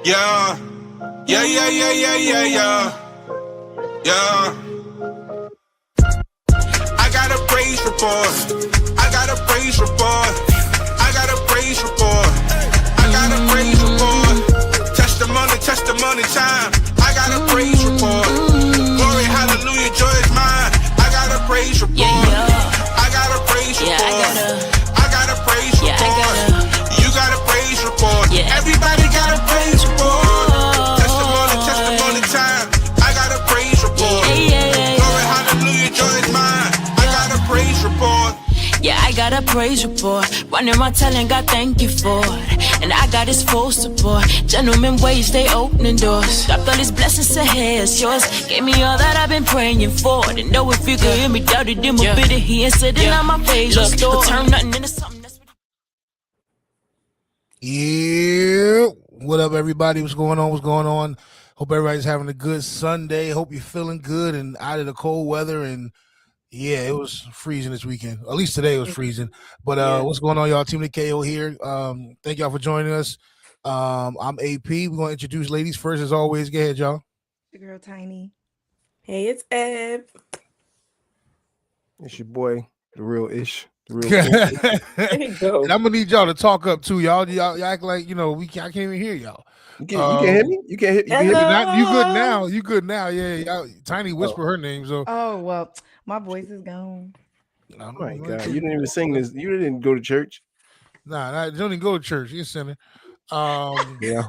Yeah, yeah, yeah, yeah, yeah, yeah, yeah, yeah. I got a praise report. I got a praise report. I got a praise report. I got a praise report. Testimony, testimony time. I got a praise report. Glory, hallelujah, joy is mine. I got a praise report. I got a praise report. I got a praise report. You got a praise report. Everybody got a praise report. Testimony, testimony time. I got a praise report. Glory, hallelujah, joy is mine. I got a praise report. Yeah, I got a praise report. Running my talent, God thank you for it. And I got his full support. Gentlemen ways, they opening doors. Got all these blessings ahead, it's yours. Gave me all that I've been praying for. Didn't know if you could hear me, doubted him a bit. He ain't sitting on my page. Look, turn nothing into something. That's what Yeah, what up, everybody? What's going on? What's going on? Hope everybody's having a good Sunday. Hope you're feeling good and out of the cold weather. And yeah, it was freezing this weekend. At least today it was freezing. But what's going on, y'all? Team Nikeo here. Thank y'all for joining us. I'm AP. We're gonna introduce ladies first, as always. Go ahead, y'all. The girl Tiny. Hey, it's Eb. It's your boy, the real Ish. The real There you go. And I'm gonna need y'all to talk up too, y'all. Y'all act like I can't even hear y'all. You can't hear me? You can't hear me? You good now? You good now? Yeah. Y'all, Tiny whisper her name. So Oh well, my voice is gone. Oh my God, you didn't even sing this. You didn't go to church. Nah, don't even go to church. You're a sinner. Yeah.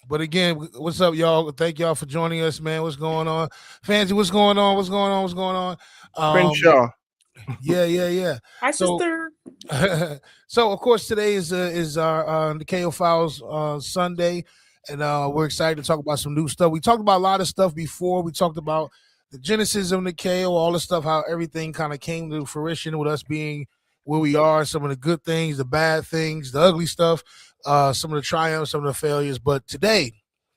But again, what's up, y'all? Thank y'all for joining us, man. What's going on? Fancy, what's going on? What's going on? What's going on? Crenshaw. Yeah. Hi, So- sister. So of course today is our Nikeo Files Sunday, and we're excited to talk about some new stuff. We talked about a lot of stuff before. We talked about the genesis of Nikeo, all the stuff, how everything kind of came to fruition with us being where we are, some of the good things, the bad things, the ugly stuff, some of the triumphs, some of the failures. But today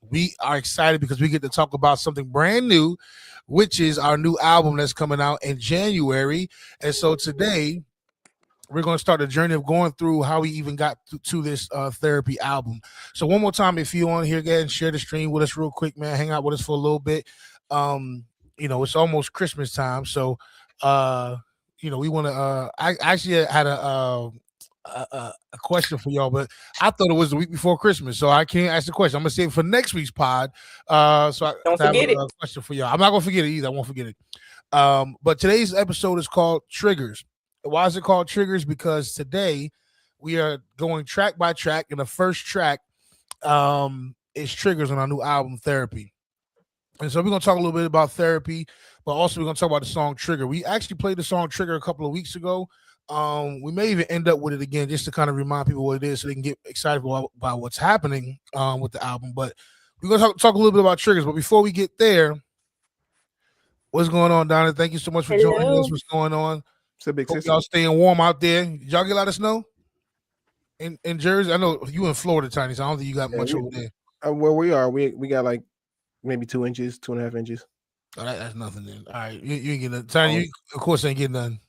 we are excited because we get to talk about something brand new, which is our new album that's coming out in January. And so today we're going to start a journey of going through how we even got to this therapy album. So one more time, if you're on here, go ahead and share the stream with us real quick, man. Hang out with us for a little bit. It's almost Christmas time. So, we want to, I actually had a question for y'all, but I thought it was the week before Christmas, so I can't ask the question. I'm going to save it for next week's pod. Don't forget it. A question for y'all. I'm not going to forget it either. I won't forget it. But today's episode is called Triggers. Why is it called Triggers? Because today we are going track by track, and the first track is Triggers on our new album, Therapy. And so we're going to talk a little bit about therapy, but also we're going to talk about the song Trigger. We actually played the song Trigger a couple of weeks ago. We may even end up with it again just to kind of remind people what it is so they can get excited about what's happening with the album. But we're going to talk a little bit about Triggers. But before we get there, what's going on, Donna? Thank you so much for joining us. What's going on? Hope y'all staying warm out there. Did y'all get a lot of snow in Jersey? I know you in Florida, Tiny, so I don't think you got much over there. Where we are, we got like maybe 2 inches, 2.5 inches. Oh, that's nothing then. All right, you ain't getting nothing. Tiny, you, of course, ain't getting nothing.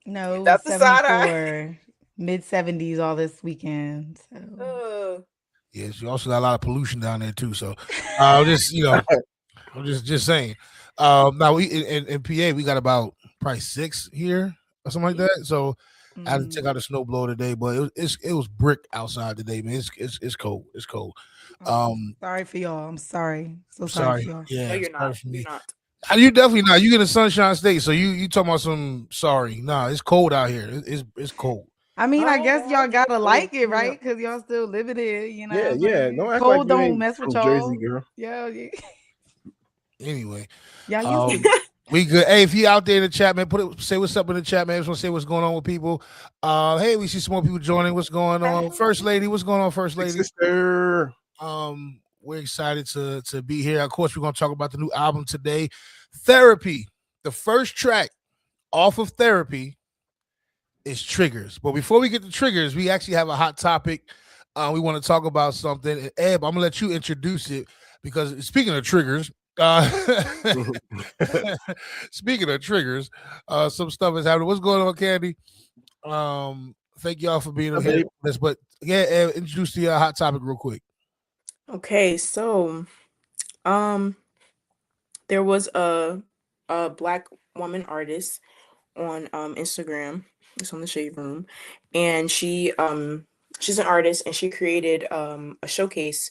No, That's the side 74, mid-70s all this weekend. So. Yes, you also got a lot of pollution down there too. So, I'm just saying. Now we in PA we got about probably 6 here or something like that. So I had to check out a snowblower today, but it was brick outside today, man. It's cold. It's cold. Sorry for y'all. I'm sorry. So sorry for y'all. Yeah, No, you're not. for me. You're not. You definitely not. You get a Sunshine State, so you talking about some sorry. Nah, it's cold out here. It's cold. I mean, I guess y'all gotta like it, Yeah. right? Because y'all still living it, you know. Yeah. Don't act cold like you don't ain't mess with from y'all. Jersey, girl. Yeah. Anyway, Y'all used to. we good. Hey, if you out there in the chat, man, say what's up in the chat, man. Just want to say what's going on with people. Hey, we see some more people joining. What's going on, First Lady? What's going on, First Lady? Sister. We're excited to be here. Of course, we're going to talk about the new album today, Therapy. The first track off of Therapy is Triggers. But before we get to Triggers, we actually have a hot topic. We want to talk about something. And Eb, I'm gonna let you introduce it because speaking of triggers, speaking of triggers, some stuff is happening. What's going on, Candy? Thank y'all for being here. But yeah, Eb, introduce the hot topic real quick. Okay, so there was a black woman artist on Instagram. It's on the Shade Room, and she's an artist, and she created a showcase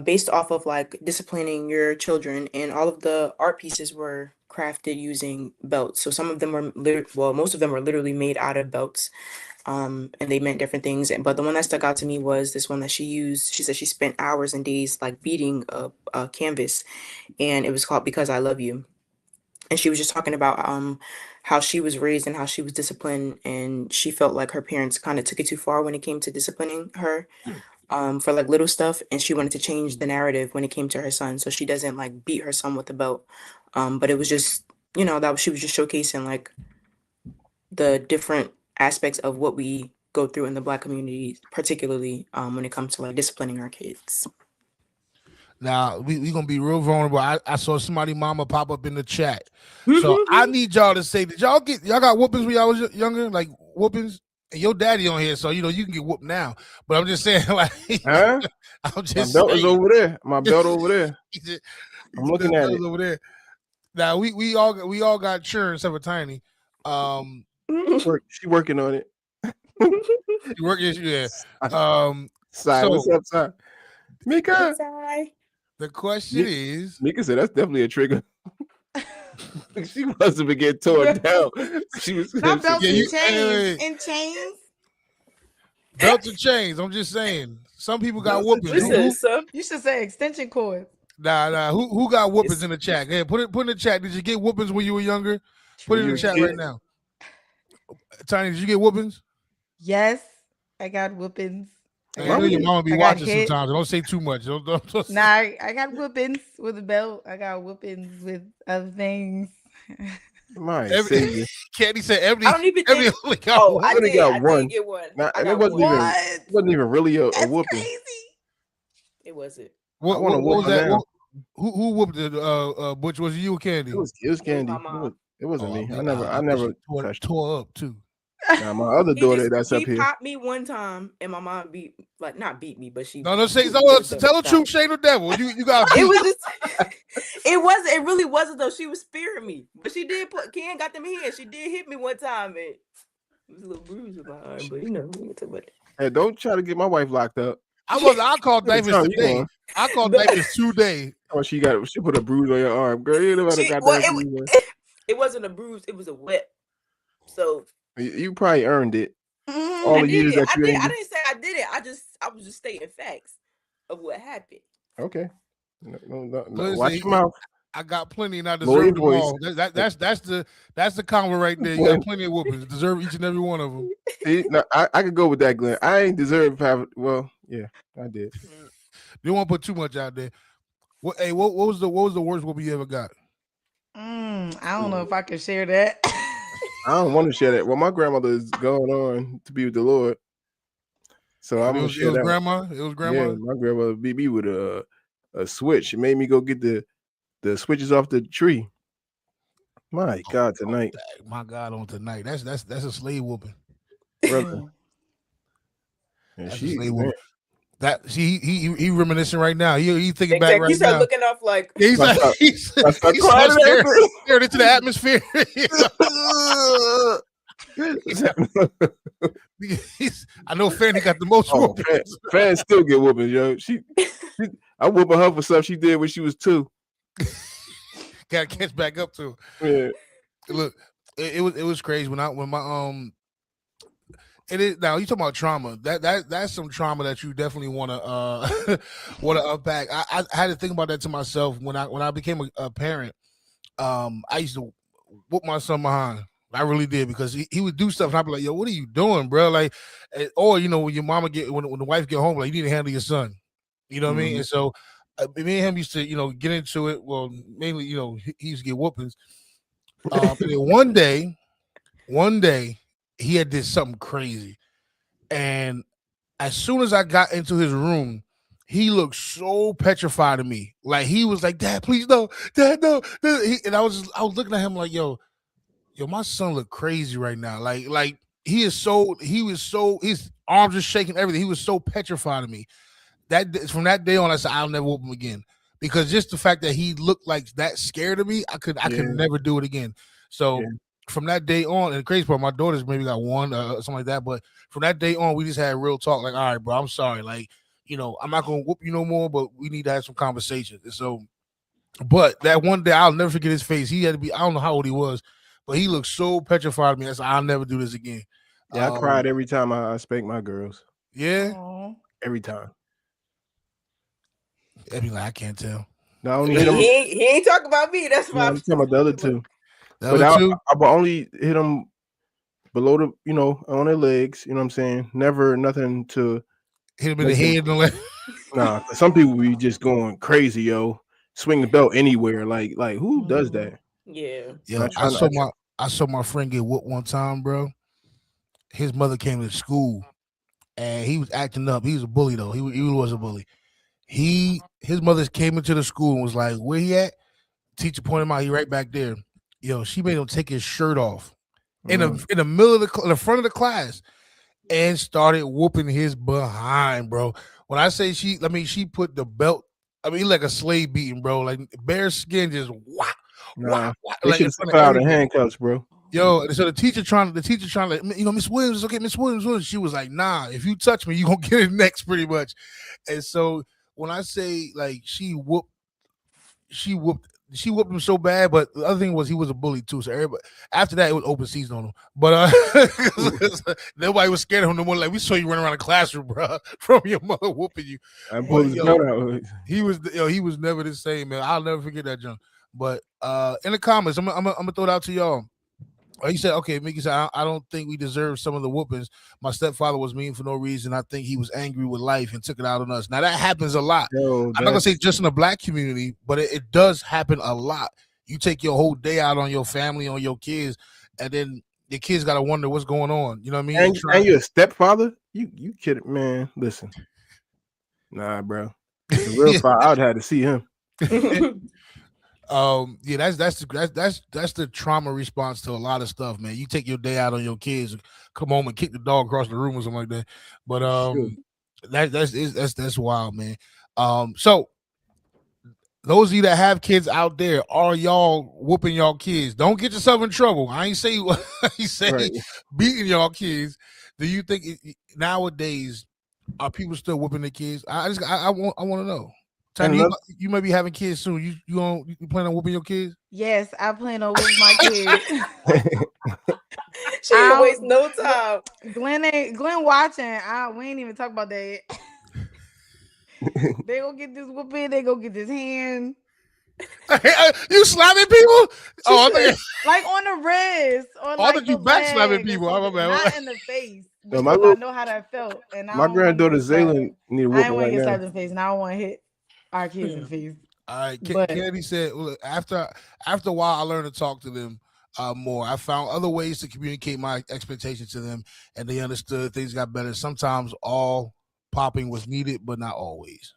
based off of like disciplining your children, and all of the art pieces were crafted using belts. So some of them were most of them were literally made out of belts, and they meant different things. But the one that stuck out to me was this one that she used. She said she spent hours and days like beating a canvas, and it was called "Because I Love You." And she was just talking about how she was raised and how she was disciplined, and she felt like her parents kind of took it too far when it came to disciplining her for like little stuff, and she wanted to change the narrative when it came to her son, so she doesn't like beat her son with a belt. But it was just, that she was just showcasing like the different aspects of what we go through in the Black community, particularly when it comes to like disciplining our kids. Now we gonna be real vulnerable. I saw somebody mama pop up in the chat, so I need y'all to say, did y'all got whoopings when y'all was younger, like whoopings? And your daddy on here, so you can get whooped now. But I'm just saying, like, huh? I'm just My belt saying. is over there. My belt over there. I'm looking at it over there. Now we all got churn except for Tiny. She working on it. She working, yeah. Sai, what's up, Sai? Mika. The question is, Mika said that's definitely a trigger. She must have been getting torn down. She was not belts and chains. Belts and chains. I'm just saying. Some people got whoopings. You should say extension cords. Nah. Who got whoopings in the chat? Yeah, put it in the chat. Did you get whoopings when you were younger? Put it in the chat right now. Tiny, did you get whoopings? Yes, I got whoopings. I know your mama be watching sometimes. Don't say too much. Don't Nah, I got whoopings with a belt. I got whoopings with other things. Candy said every. I don't even think. I got one. Did get one. It wasn't even really a whooping. Crazy. It wasn't. What was that? Who whooped it? Butch, was it you or Candy? It was Candy. It wasn't me. I never tore up too. Now, my other daughter that's up here. He popped me one time, and my mom not beat me, but she. Tell the truth, Shane the devil. You got. It was just. It really wasn't though. She was spearing me, but she did Ken got them here. She did hit me one time, and it was a little bruise in my arm, but we can talk about it. Hey, don't try to get my wife locked up. I called diapers today. I called diapers today. Oh, she put a bruise on your arm, girl. You never got that bruise. It wasn't a bruise. It was a wet. So. You probably earned it. All the years that you I didn't say I did it. I was just stating facts of what happened. Okay. No. Watch your mouth. I got plenty and I deserve them all. That's the combo right there. You got plenty of whoopings. Deserve each and every one of them. See, I could go with that, Glenn. I ain't deserve well, yeah, I did. You won't put too much out there. What was the worst whooping you ever got? I don't know if I can share that. I don't want to share that. Well, my grandmother is going on to be with the Lord, so I'm gonna share that. It was grandma. Yeah, my grandmother beat me with a switch. She made me go get the switches off the tree. My God, tonight. My God, on tonight. That's a slave whooping, brother. And she whooping. That he reminiscing right now. He thinking back right now. He started looking off like he's staring into the atmosphere. I know Fanny got the most whoopings. Fan still get whoopings, yo. I whooping her for stuff she did when she was 2. Gotta catch back up to. Yeah. Look, it was crazy when my It is now. You talking about trauma? That's some trauma that you definitely want to unpack. I had to think about that to myself when I became a parent. I used to whoop my son behind. I really did because he would do stuff and I'd be like, "Yo, what are you doing, bro?" Like, or when your mama when the wife get home, like, you need to handle your son. You know what I mean? And so me and him used to get into it. Well, mainly he used to get whoopings. And then one day. He had did something crazy, and as soon as I got into his room, he looked so petrified of me. Like he was like, "Dad, please no, Dad, no." And I was looking at him like, "Yo, my son look crazy right now. Like he was so his arms are shaking, everything. He was so petrified of me from that day on, I said I'll never whoop him again, because just the fact that he looked like that scared of me, I could never do it again. So from that day on, and the crazy part, my daughters maybe got one something like that, but from that day on, we just had real talk. Like, all right, bro, I'm sorry, like, you know, I'm not gonna whoop you no more, but we need to have some conversations. And so, but that one day, I'll never forget his face. He had to be, I don't know how old he was, but he looked so petrified of me. I said, I'll never do this again. Yeah, I cried every time I spank my girls. Yeah, every time. I'd be like, I can't tell. Not only hit him, he ain't talking about me. That's why I'm talking about the other two. The other two? I will only hit them below the, you know, on their legs. You know what I'm saying? Never nothing to hit him in the head and the leg. Nah, some people be just going crazy, yo. Swing the belt anywhere. Like who does that? Yeah. Yo, I saw my friend get whooped one time, bro. His mother came to school and he was acting up. He was a bully though. He was a bully. His mother came into the school and was like, "Where he at?" Teacher pointed him out. He right back there. Yo, she made him take his shirt off in the middle of in the front of the class and started whooping his behind, bro. When I say she put the belt. I mean, like a slave beating, bro. Like bare skin, just whack. They should put out the handcuffs, bro. Yo, so the teacher trying to, you know, Miss Williams, okay, Miss Williams. She was like, nah, if you touch me, you gonna get it next, pretty much. And so when I say like she whooped him so bad, but the other thing was he was a bully too. So everybody after that it was open season on him. But nobody was scared of him no more. Like we saw you run around the classroom, bro, from your mother whooping you. He was never the same, man. I'll never forget that junk. But in the comments, I'm gonna throw it out to y'all. He said, okay, Mickey said, I don't think we deserve some of the whoopings. My stepfather was mean for no reason. I think he was angry with life and took it out on us. Now, that happens a lot. I'm not going to say just in the black community, but it does happen a lot. You take your whole day out on your family, on your kids, and then your kids got to wonder what's going on. You know what I mean? And you're a stepfather? You kidding, man. Listen. Nah, bro. The real father, I would have to see him. Yeah, that's the trauma response to a lot of stuff, man. You take your day out on your kids, come home and kick the dog across the room or something like that. But that's wild, man. So those of you that have kids out there, are y'all whooping y'all kids? Don't get yourself in trouble. I ain't say beating y'all kids. Do you think nowadays are people still whooping their kids? I want to know. Tiny, you might be having kids soon. You plan on whooping your kids? Yes, I plan on whooping my kids. She ain't waste no time. Glenn watching. We ain't even talk about that. They gonna get this whooping. They gonna get this hand. You slapping people? Like on the wrist. Or I thought you backslapping people. Not in the face. Because I know how that felt. And my granddaughter Zaylin need a whooping. I don't want to get slapped in the face, and I don't want to hit our kids in the face. All right, Candy said, well, after a while, I learned to talk to them more. I found other ways to communicate my expectations to them, and they understood. Things got better. Sometimes all popping was needed, but not always.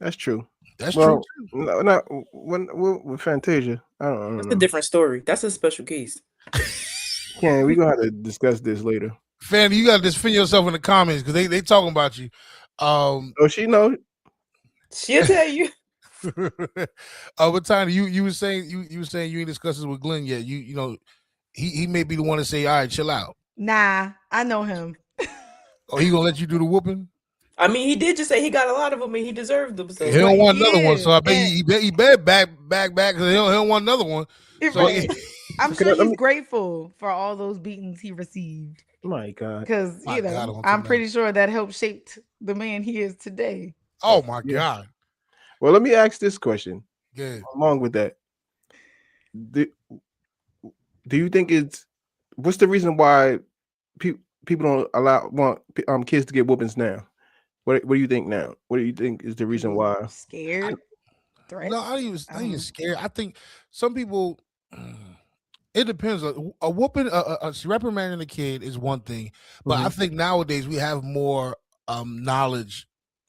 That's true. That's true. Not with Fantasia. I don't know. That's a different story. That's a special case. Ken, we're gonna have to discuss this later. Fanny, you gotta defend yourself in the comments because they talking about you. She know. She'll tell you. But Tiny, you were saying you ain't discussed this with Glenn yet. You know, he may be the one to say, all right, chill out. Nah, I know him. Oh, he gonna let you do the whooping? I mean, he did just say he got a lot of them and he deserved them. So he don't want another one, so I bet he bet back because he don't want another one. So I'm sure he's grateful for all those beatings he received. My God, because I'm pretty sure that helped shape the man he is today. Oh my God. Well, let me ask this question. Good. Along with that, do you think what's the reason why people don't want kids to get whoopings now? What do you think now? What do you think is the reason why? Scared? No, I ain't scared. I think some people. It depends. A whooping, a reprimanding a kid is one thing, but I think nowadays we have more knowledge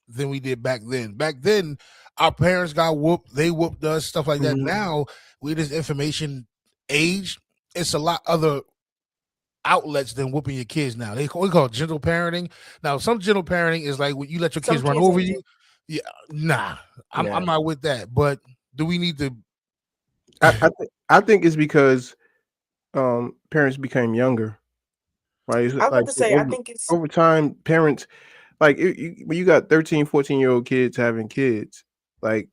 than we did back then. Back then, our parents got whooped, they whooped us, stuff like that. Now, with this information age, it's a lot other outlets than whooping your kids now. We call it gentle parenting. Now, some gentle parenting is like when you let your Some kids run kids over need you. to. Yeah, nah, Nah. I'm not with that. But do we need to? I think it's because parents became younger, right? It's I was like about to say, I think it's. over time, parents like when you got 13, 14-year-old kids having kids, like you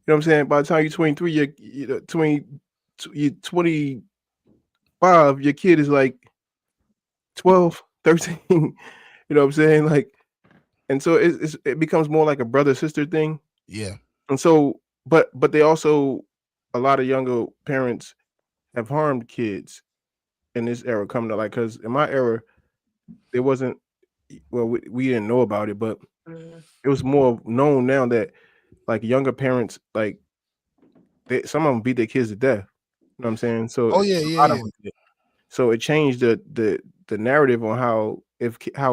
know what I'm saying. By the time you're 23, you're 25, your kid is like 12, 13. You know what I'm saying? Like, and so it becomes more like a brother sister thing. Yeah. And so, but they also a lot of younger parents have harmed kids in this era coming up. Like, because in my era, there wasn't. Well, we didn't know about it, but Mhm. it was more known now that like younger parents, like some of them beat their kids to death. You know what I'm saying? So Oh yeah, a lot of yeah, them did. So it changed the narrative on how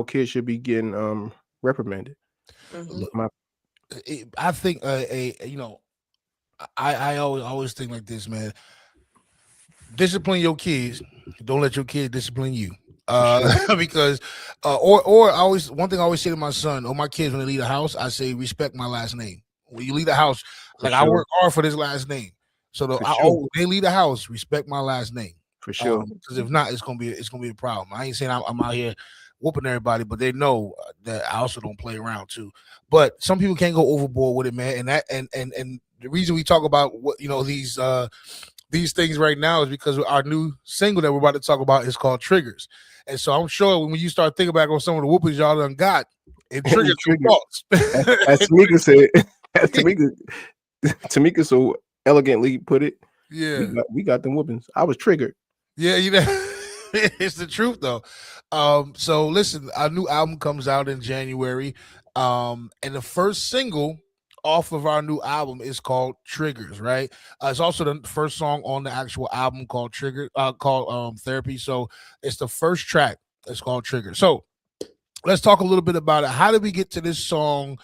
kids should be getting reprimanded. Mhm. Look, My I think I always think like this, man. Discipline your kids. Don't let your kid discipline you. for sure, Because or I always one thing I always say to my son or my kids when they leave the house, I say respect my last name. When you leave the house, for like I sure, work hard for this last name. So for sure, when they leave the house, respect my last name. for sure. Because if not, it's gonna be a problem. I ain't saying I'm out here whooping everybody, but they know that I also don't play around too. But some people can't go overboard with it, man. And that and the reason we talk about what these things right now is because our new single that we're about to talk about is called Triggers. And so I'm sure when you start thinking back on some of the whoopings y'all done got, it You triggered some triggered, thoughts. as Tamika said, as Tamika so elegantly put it. Yeah. We got them whoopings. I was triggered. Yeah, it's the truth though. So listen, our new album comes out in January. And the first single off of our new album is called Triggers, right? It's also the first song on the actual album called Therapy. So it's the first track. It's called Triggers. So let's talk a little bit about it. How did we get to this song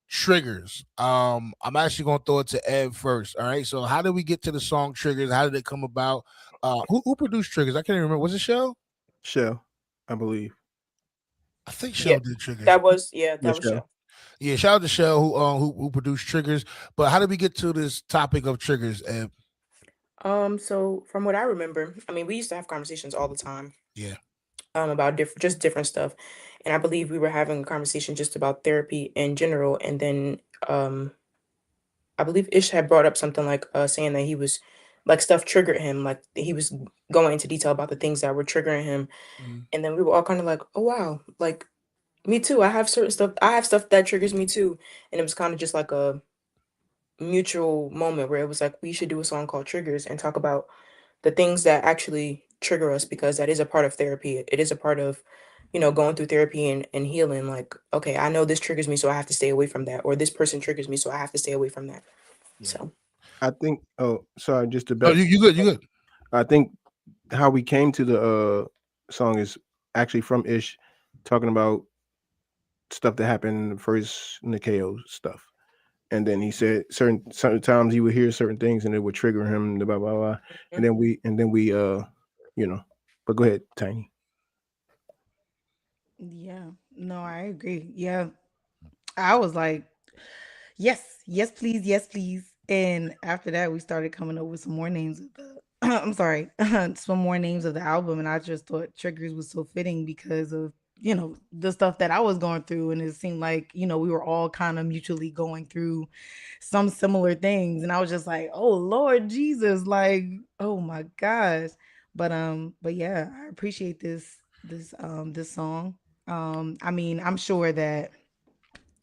Triggers? I'm actually gonna throw it to Ed first. All right. So how did we get to the song Triggers? How did it come about? Who produced Triggers? I can't even remember. Was it Shell? Shell, I believe. I think Yeah, Shell did Triggers. that Yes, was Shell. show. Yeah, shout out to Shell who produced Triggers. But how did we get to this topic of triggers? Ed? So from what I remember, I mean, we used to have conversations all the time, Yeah. about different stuff, and I believe we were having a conversation just about therapy in general, and then I believe Ish had brought up something like saying that he was like stuff triggered him, like he was going into detail about the things that were triggering him, Mhm. and then we were all kind of like, oh wow, like me too. I have stuff that triggers me too, and it was kind of just like a mutual moment where it was like we should do a song called Triggers and talk about the things that actually trigger us because that is a part of therapy. It is a part of, going through therapy and healing. Like, okay, I know this triggers me, so I have to stay away from that, or this person triggers me, so I have to stay away from that. Yeah. So, I think. Oh, sorry. Just to Oh, bet. you good? You good? I think how we came to the song is actually from Ish talking about stuff that happened in the first Nikeo stuff. And then he said certain times he would hear certain things and it would trigger him, blah blah blah. And mhm. then we you know. But go ahead, Tiny. Yeah. No, I agree. Yeah. I was like, yes, yes, please, yes, please. And after that, we started coming up with some more names of the I'm sorry, some more names of the album. And I just thought Triggers was so fitting because of, the stuff that I was going through. And it seemed like, we were all kind of mutually going through some similar things. And I was just like, oh Lord Jesus, like, oh my gosh. But yeah, I appreciate this song. I mean, I'm sure that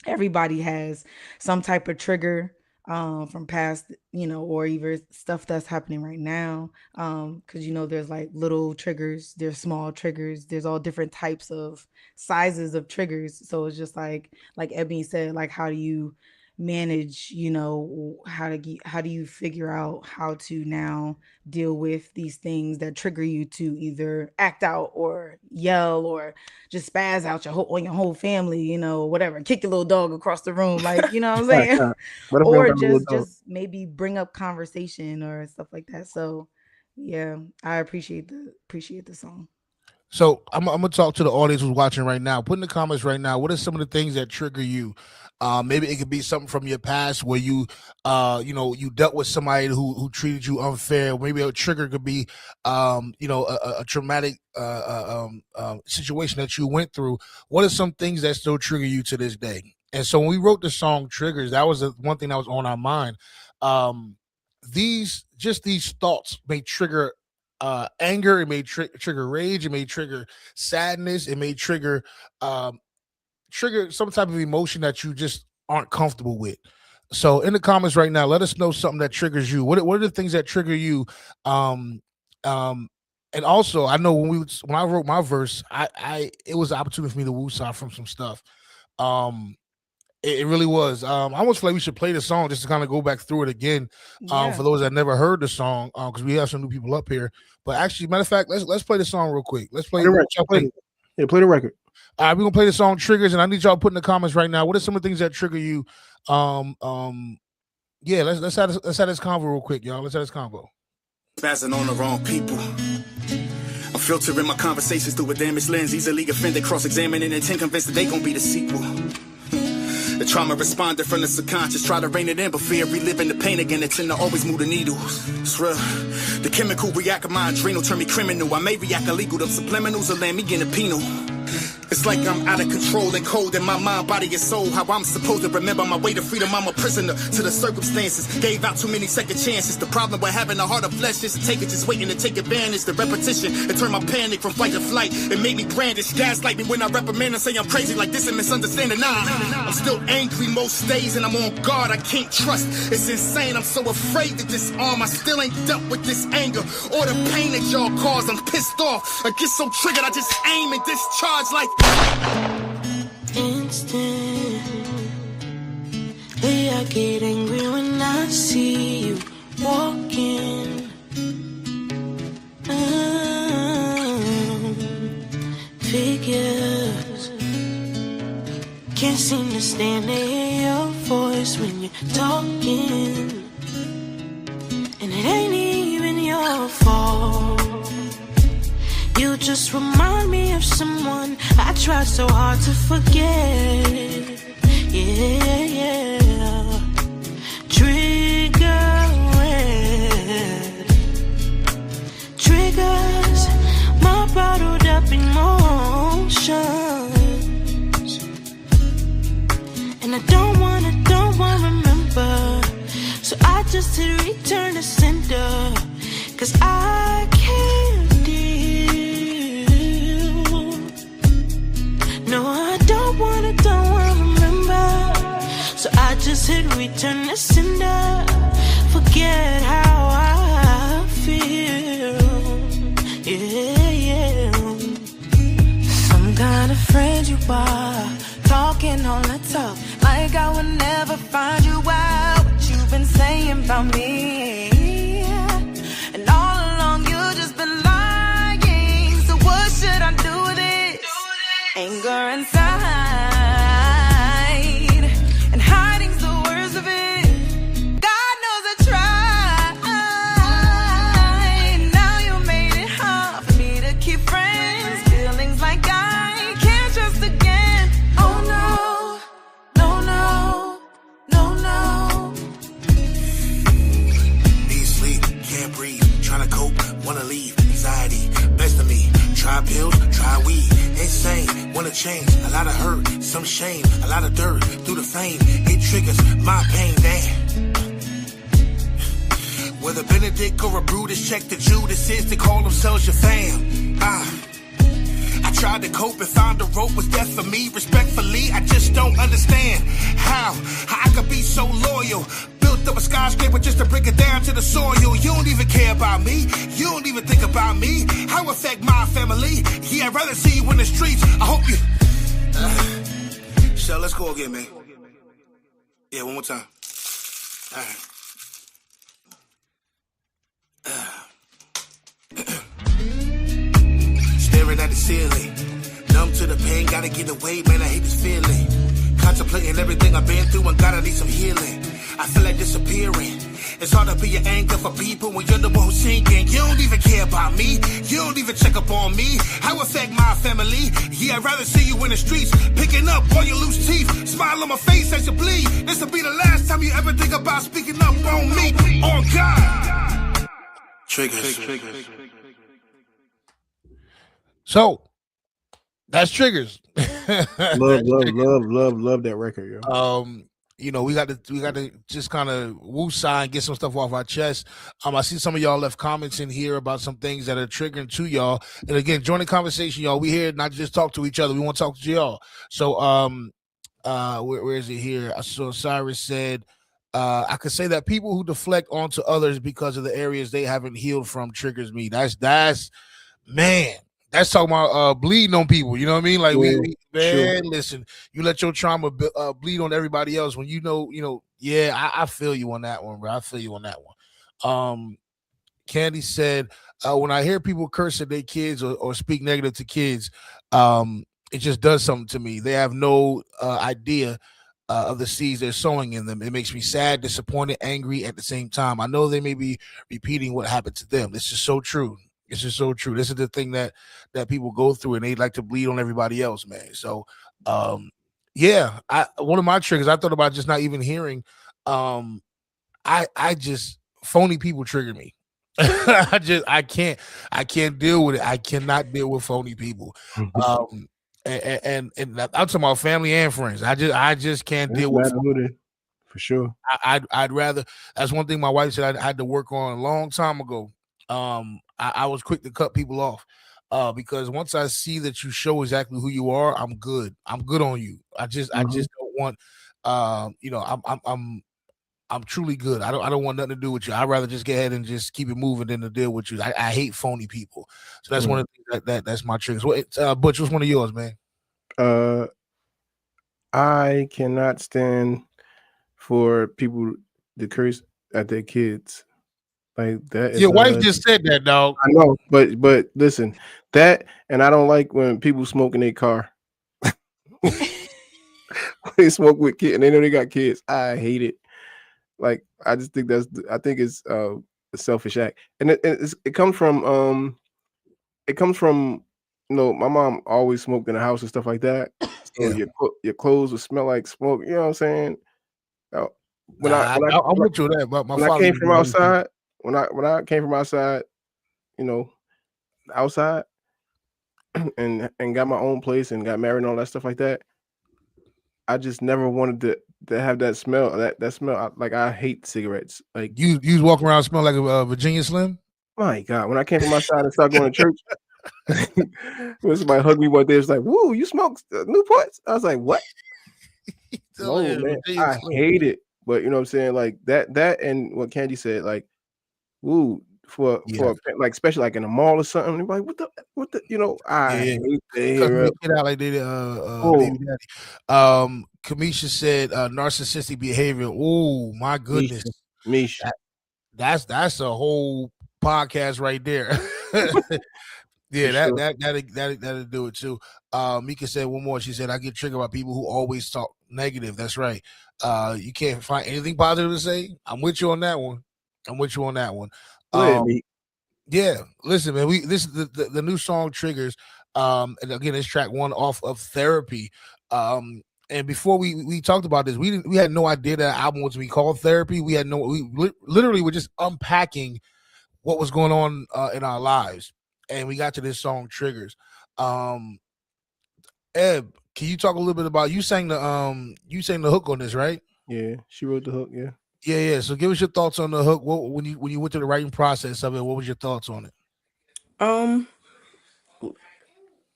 everybody has some type of trigger from past, or even stuff that's happening right now. Because there's like little triggers, there's small triggers, there's all different types of sizes of triggers. So it's just like Ebony said, like how do you manage, how do you figure out how to now deal with these things that trigger you to either act out or yell or just spaz out on your whole family, whatever, kick your little dog across the room, like, you know what I'm saying? What if we don't Or got a little just dog? just maybe bring up conversation or stuff like that. So yeah, I appreciate the song. So I'm gonna talk to the audience who's watching right now. Put in the comments right now. What are some of the things that trigger you? Maybe it could be something from your past where you you dealt with somebody who treated you unfair. Maybe a trigger could be, a traumatic situation that you went through. What are some things that still trigger you to this day? And so when we wrote the song "Triggers," that was one thing that was on our mind. These thoughts may trigger anger, it may trigger rage, it may trigger sadness, it may trigger some type of emotion that you just aren't comfortable with. So in the comments right now, let us know something that triggers you. What are the things that trigger you? Um, and also, I know when I wrote my verse, it was an opportunity for me to woosah from some stuff. It really was. I almost feel like we should play the song just to kind of go back through it again. For those that never heard the song, because we have some new people up here. But actually, matter of fact, let's play the song real quick. Let's play the record. Play the record. All right, we're gonna play the song "Triggers," and I need y'all to put in the comments right now. What are some of the things that trigger you? Yeah, let's have this convo real quick, y'all. Let's have this convo. Passing on the wrong people. I'm filtering my conversations through a damaged lens. Easily offended, cross-examining intent, convinced that they gon' be the sequel. The trauma responded from the subconscious. Try to rein it in, but fear reliving the pain again. It tend to always move the needles. It's real. The chemical react of my adrenal turn me criminal. I may react illegal. Them subliminals will land me in a penal. It's like I'm out of control and cold in my mind, body, and soul. How I'm supposed to remember my way to freedom. I'm a prisoner to the circumstances. Gave out too many second chances. The problem with having a heart of flesh is to take it, just waiting to take advantage. The repetition, it turned my panic from fight to flight. It made me brandish, gaslight me when I reprimand and say I'm crazy like this and misunderstanding. Nah, I'm still angry most days and I'm on guard. I can't trust. It's insane. I'm so afraid to disarm. I still ain't dealt with this anger or the pain that y'all caused. I'm pissed off. I get so triggered. I just aim and discharge like instant. I get angry when I see you walking. Figures can't seem to stand to hear your voice when you're talking, and it ain't even your fault. You just remind me of someone I tried so hard to forget. Yeah. Triggers my bottled up emotions, and I don't wanna remember. So I just hit return to sender, 'cause I can't deal. No, I don't wanna remember. So I just hit return to sender. Forget how I feel. Yeah. Some kind of friend you are, talking all the talk, like I would never find you out. What you've been saying about me, and all along you just been lying. So what should I do with it? Anger inside, and hiding's the worst of it. God knows I tried. Now you made it hard for me to keep friends. Feelings like I can't trust again. Oh no. Need sleep, can't breathe, trying to cope, wanna leave. Anxiety, best of me. Try pills, try weed. Insane, wanna change. A lot of hurt, some shame, a lot of dirt through the fame. It triggers my pain, damn. Whether Benedict or a Brutus, check the Judas to call themselves your fam. I tried to cope and found the rope was death for me. Respectfully, I just don't understand how I could be so loyal. Built up a skyscraper just to bring it down to the soil. You don't even care about me. You don't even think about me. How affect my family? Yeah, I'd rather see you in the streets. I hope you. So let's go again, man. Yeah, one more time. All right. Staring at the ceiling, numb to the pain, gotta get away, man, I hate this feeling. Contemplating everything I've been through and gotta need some healing. I feel like disappearing, It's hard to be an anchor for people when you're the one who's sinking. You don't even care about me. You don't even check up on me. How affect my family? Yeah, I'd rather see you in the streets, picking up all your loose teeth. Smile on my face as you bleed. This will be the last time you ever think about speaking up on me. On God. Triggers. So that's Triggers. Love that record, yo. You know, we got to just kind of woo-sigh and get some stuff off our chest. I see some of y'all left comments in here about some things that are triggering to y'all. And again, join the conversation, y'all. We here not to just talk to each other. We want to talk to y'all. So where is it here? I saw Cyrus said, I could say that people who deflect onto others because of the areas they haven't healed from triggers me. That's man. That's talking about bleeding on people. You know what I mean? Like listen, you let your trauma bleed on everybody else when you know. Yeah, I feel you on that one, bro. I feel you on that one. Candy said, when I hear people curse at their kids or speak negative to kids, it just does something to me. They have no idea of the seeds they're sowing in them. It makes me sad, disappointed, angry at the same time. I know they may be repeating what happened to them. This is so true. It's just so true. This is the thing that people go through, and they like to bleed on everybody else, man. So, yeah, one of my triggers I thought about just not even hearing. I just phony people trigger me. I can't deal with it. I cannot deal with phony people. And I'm talking about family and friends. I just can't deal with it for sure. I'd rather. That's one thing my wife said I had to work on a long time ago. I was quick to cut people off because once I see that you show exactly who you are, I'm good. I'm good on you. I just don't want. I'm truly good. I don't want nothing to do with you. I'd rather just get ahead and just keep it moving than to deal with you. I hate phony people. So that's one of the things that's my triggers. Butch, what's one of yours, man? I cannot stand for people to curse at their kids. Like that is your wife just said that, dog. I know, but listen, that and I don't like when people smoke in their car. They smoke with kids and they know they got kids. I hate it. Like I just think it's a selfish act, and it comes from my mom always smoked in the house and stuff like that. So your clothes would smell like smoke. You know what I'm saying? When I with you that, but when I came from outside. When I came from outside, outside, and got my own place and got married and all that stuff like that, I just never wanted to have that smell. That smell, like I hate cigarettes. Like you was walking around smelling like a Virginia Slim. My God, when I came from outside and started going to church, when somebody hugged me one day, it was like, "Woo, you smoke Newports?" I was like, "What?" No, man, I hate it. But you know what I'm saying, like that, and what Candy said, like. Ooh, for like especially like in a mall or something. Like what the I hate to hear it. Out like they baby daddy. Kamisha said narcissistic behavior. Oh my goodness. Misha. That's a whole podcast right there. Yeah, that'll do it too. Mika said one more. She said, I get triggered by people who always talk negative. That's right. You can't find anything positive to say. I'm with you on that one. Yeah, listen, man. This is the new song Triggers. And again, it's track 1 off of Therapy. And before we talked about this, we had no idea that album was to be called Therapy. We literally were just unpacking what was going on in our lives, and we got to this song Triggers. Eb, can you talk a little bit about you sang the hook on this, right? Yeah, she wrote the hook. Yeah. Yeah. So give us your thoughts on the hook. When you went through the writing process of it, what was your thoughts on it?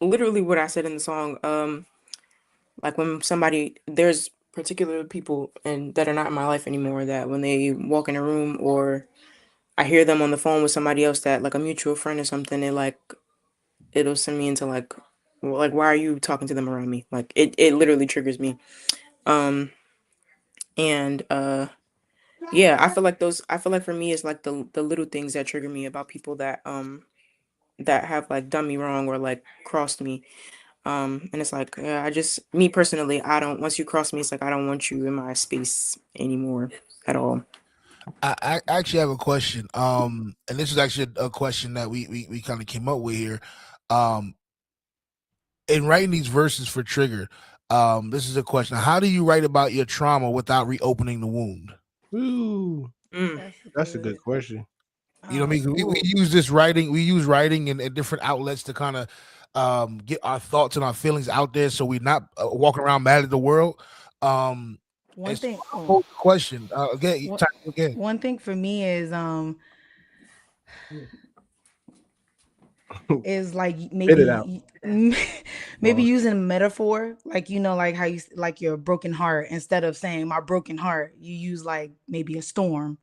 Literally what I said in the song. Like when there's particular people and that are not in my life anymore, that when they walk in a room or I hear them on the phone with somebody else, that like a mutual friend or something, it'll send me into like why are you talking to them around me? Like it literally triggers me. Yeah, I feel like for me it's like the little things that trigger me about people that have like done me wrong or like crossed me. And it's like me personally, once you cross me, it's like I don't want you in my space anymore at all. I actually have a question. And this is actually a question that we kind of came up with here. Um, in writing these verses for Trigger, this is a question. How do you write about your trauma without reopening the wound? Ooh, Mm. That's that's a good good. question. You know what I mean? We Ooh. use this writing, we use writing in different outlets to kind of get our thoughts and our feelings out there so we're not walking around mad at the world. Um, One and so thing. I Oh, pose the question again, what? time again. One thing for me is like Spit it out. maybe maybe Boss. using a metaphor, like like how like your broken heart, instead of saying my broken heart, you use like maybe a storm,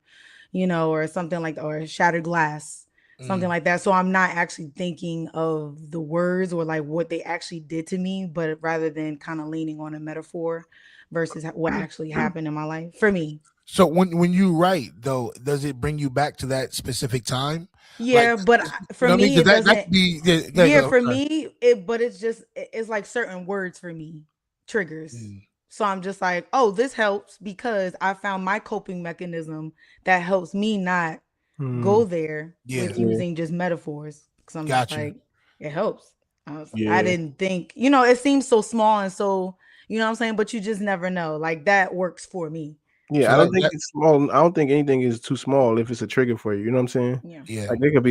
or something like, or shattered glass, something Mm. like that. So I'm not actually thinking of the words or like what they actually did to me, but rather than kind of leaning on a metaphor versus what actually happened in my life for me. So when you write though, does it bring you back to that specific time? Like Yeah, but you for know what I mean? me, Because it that doesn't. could be Yeah, I'm for sorry. me, but it's just it's like certain words for me triggers. Mm. So I'm just like, oh, this helps because I found my coping mechanism that helps me not Hmm. go there Yeah, with Yeah. using just metaphors. Because I'm just got you. like, it helps. I Yeah. didn't think, it seems so small and so, what I'm saying, but you just never know. Like that works for me. Yeah. So I don't that think that it's small. I don't think anything is too small if it's a trigger for you. You know what I'm saying? Yeah. yeah. Like it could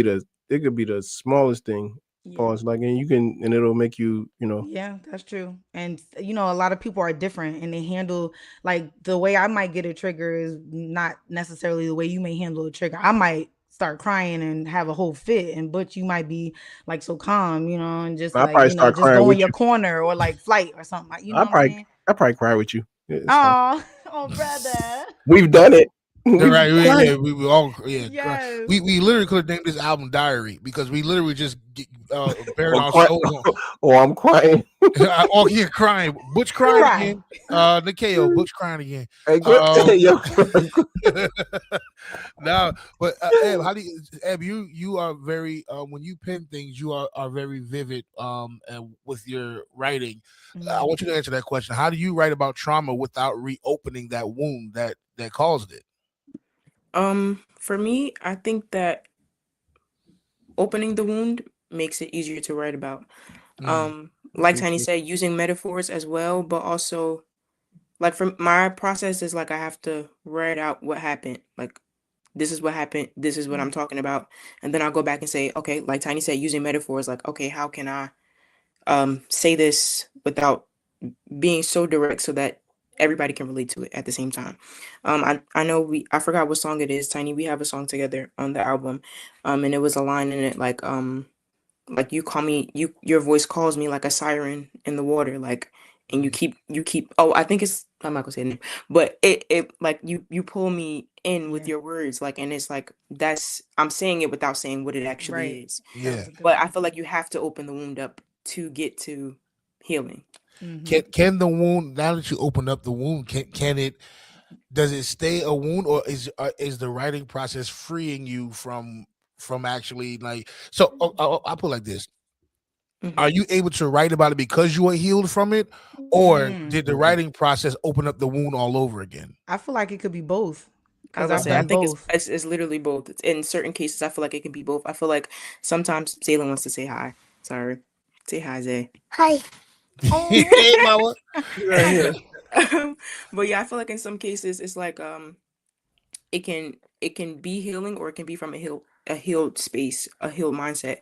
be the smallest thing. Yeah. Pause. Like and it'll make you, you know. Yeah, that's true. And a lot of people are different and they handle, like, the way I might get a trigger is not necessarily the way you may handle a trigger. I might start crying and have a whole fit, and but you might be like so calm, and just I'll like, probably start just crying go in with your you. corner or like flight or something like, I'll what I'm probably saying? I'll probably cry with you. Yeah, it's fine. Oh, oh brother. We've done it. You're We've right. cried. We all Yes. we literally could have named this album Diary because we literally just bared Or our cry. souls on. Or I'm crying. Oh, yeah, crying. Butch crying Cry. again. Nikeo, Butch crying again. Hey, good. Um, Yo. no, but Eb, how do you, Eb? You are very when you pen things, you are very vivid. And with your writing, I Mhm. want you to answer that question. How do you write about trauma without reopening that wound that caused it? For me, I think that opening the wound makes it easier to write about. Mm, Like Tiny said, using metaphors as well, but also like for my process is like I have to write out what happened. Like this is what happened, this is what I'm talking about. And then I'll go back and say, okay, like Tiny said, using metaphors, like, okay, how can I say this without being so direct so that everybody can relate to it at the same time. I know I forgot what song it is, Tiny. We have a song together on the album. And it was a line in it like you call me, your voice calls me like a siren in the water, like, and mm, you keep, oh, I think it's, I'm not gonna say the name, but it like you pull me in with Yeah. your words, like, and it's like that's, I'm saying it without saying what it actually Right. is. That yeah. was a good But I one. feel like you have to open the wound up to get to healing. Mm-hmm. Can the wound, now that you open up the wound, can it, does it stay a wound, or is the writing process freeing you from actually, like, so I'll put it like this. Hmm. Are you able to write about it because you are healed from it, or Mm. did the writing process open up the wound all over again? I feel like it could be both I was because about to I've say, I done think both. it's literally both. In certain cases, I feel like it can be both. I feel like sometimes Zayla wants to say hi. Sorry. Say hi, Zay. Hi. Oh. Hey, mama. Right here. But yeah, I feel like in some cases it's like it can be healing, or it can be from a healed space, a healed mindset.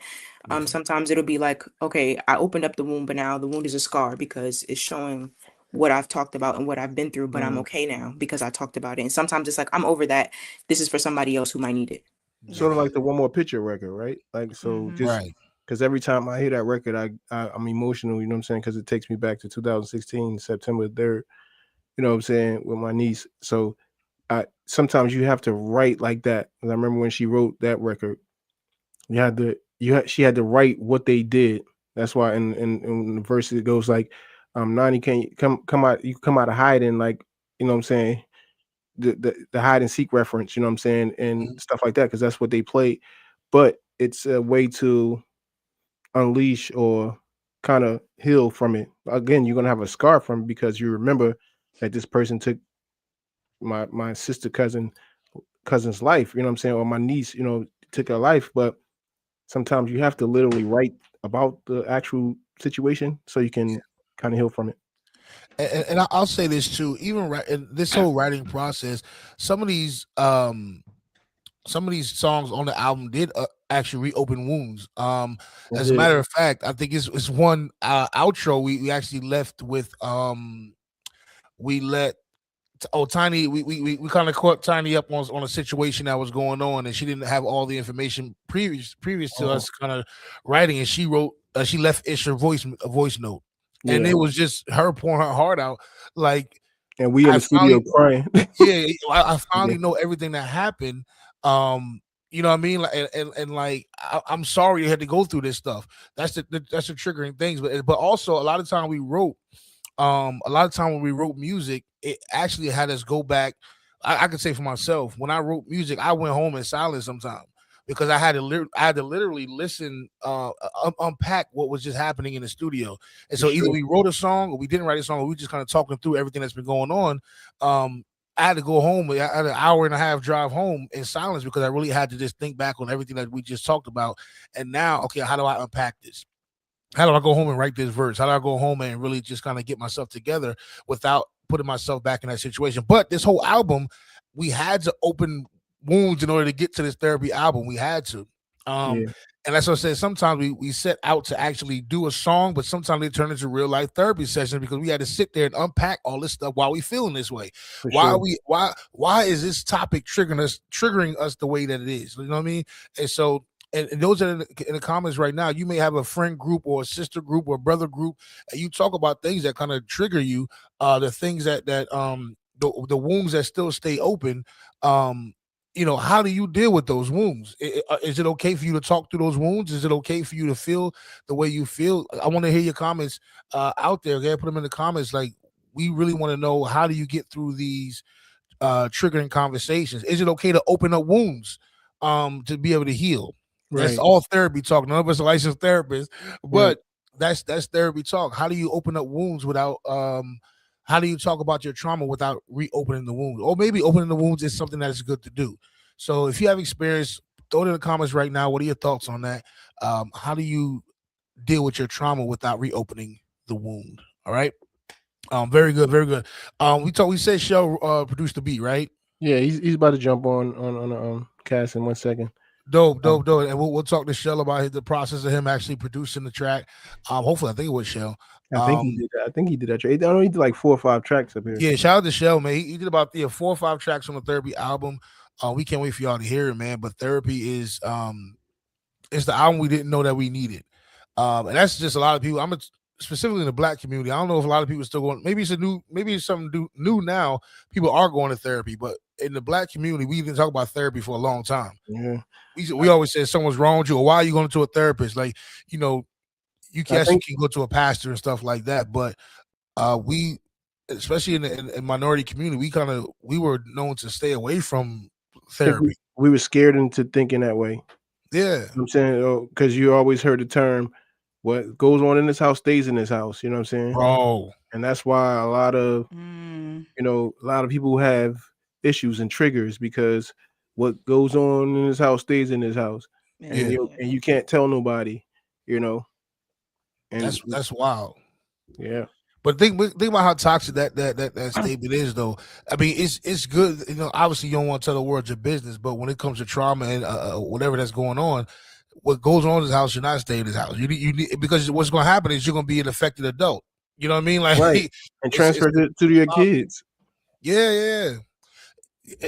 Yeah. Sometimes it'll be like, okay, I opened up the wound, but now the wound is a scar because it's showing what I've talked about and what I've been through, but I'm Mm. okay now because I talked about it. And sometimes it's like I'm over that. This is for somebody else who might need it. Sort of Yeah. like the One More Picture record, right? Like, so Mm-hmm. just Right. because every time I hear that record, I'm emotional. You know what I'm saying? Because it takes me back to 2016, September 3rd. You know what I'm saying, with my niece. So I sometimes you have to write like that. And I remember when she wrote that record, she had to write what they did. That's why in the verse it goes like, Nani, can you come out, you come out of hiding, like, you know what I'm saying, the hide and seek reference, you know what I'm saying, and Mhm. stuff like that, because that's what they play. But it's a way to unleash or kind of heal from it. Again, you're gonna have a scar from it because you remember that this person took my sister cousin cousin's life, you know what I'm saying, or my niece, you know, took her life, but sometimes you have to literally write about the actual situation so you can kind of heal from it. And I'll say this too. Even in this whole writing process, some of these songs on the album did actually reopen wounds. It As a did. matter of fact, I think it's one outro we actually left with. We let Tiny, we kind of caught Tiny up on a situation that was going on, and she didn't have all the information previous to us kind of writing, and she wrote she left Ish a voice note, and Yeah. it was just her pouring her heart out. Like And we in I the studio finally, crying. yeah, I Yeah. finally know everything that happened. You know what I mean? Like, and like, I'm sorry you had to go through this stuff. That's that's the triggering things, but also a lot of time we wrote a lot of time when we wrote music, it actually had us go back. I could say for myself, when I wrote music, I went home in silence sometimes because I had to literally listen, unpack what was just happening in the studio. And so It's either true. we wrote a song or we didn't write a song, or we just kind of talking through everything that's been going on. I had to go home. I had an hour and a half drive home in silence because I really had to just think back on everything that we just talked about. And now, okay, how do I unpack this? How do I go home and write this verse? How do I go home and really just kind of get myself together without putting myself back in that situation? But this whole album, we had to open wounds in order to get to this therapy album. We had to. Yeah, And that's what I said. Sometimes we set out to actually do a song, but sometimes they turn into real life therapy sessions because we had to sit there and unpack all this stuff while we feeling this way. for Why are sure. we why is this topic triggering us the way that it is? You know what I mean? And so and those are in the comments right now. You may have a friend group or a sister group or a brother group, and you talk about things that kind of trigger you, the things the wounds that still stay open. How do you deal with those wounds? Is it okay for you to talk through those wounds? Is it okay for you to feel the way you feel? I want to hear your comments out there. Okay, put them in the comments. Like, we really want to know, how do you get through these triggering conversations? Is it okay to open up wounds to be able to heal? That's Right. all therapy talk. None of us are licensed therapists, Right. but that's therapy talk. How do you open up wounds without how do you talk about your trauma without reopening the wound? Or maybe opening the wounds is something that is good to do. So if you have experience, throw it in the comments right now. What are your thoughts on that? How do you deal with your trauma without reopening the wound? All right. Very good, very good. We said Shell produced the beat, right? Yeah, he's about to jump on the cast in 1 second. Dope, Um, dope, dope. And we'll talk to Shell about the process of him actually producing the track. Hopefully, I think it was Shell. I think he did that. I think he did that track. I know he did like 4 or 5 tracks up here. Yeah, shout out to Shell, man. He did about 4 or 5 tracks on the Therapy album. We can't wait for y'all to hear it, man. But Therapy is it's the album we didn't know that we needed. And that's just a lot of people. Specifically in the Black community. I don't know if a lot of people are still going. Maybe it's something new now. People are going to therapy, but in the Black community, we didn't talk about therapy for a long time. Yeah. We always say someone's wrong with you, or why are you going to a therapist? Like, you can go to a pastor and stuff like that, but we, especially in the minority community, we were known to stay away from therapy. We were scared into thinking that way. Yeah, You know what I'm saying, because you always heard the term, "What goes on in this house stays in this house." You know what I'm saying, bro. and that's why a lot of people have issues and triggers, because what goes on in this house stays in this house, and you can't tell nobody, And that's wild. Yeah. But think about how toxic that statement is, though. I mean, it's good. Obviously, you don't want to tell the world your business, but when it comes to trauma and whatever that's going on, what goes on in this house should not stay in this house. You need, because what's going to happen is you're going to be an affected adult. You know what I mean? Like, right, and transfer it to your kids. Yeah.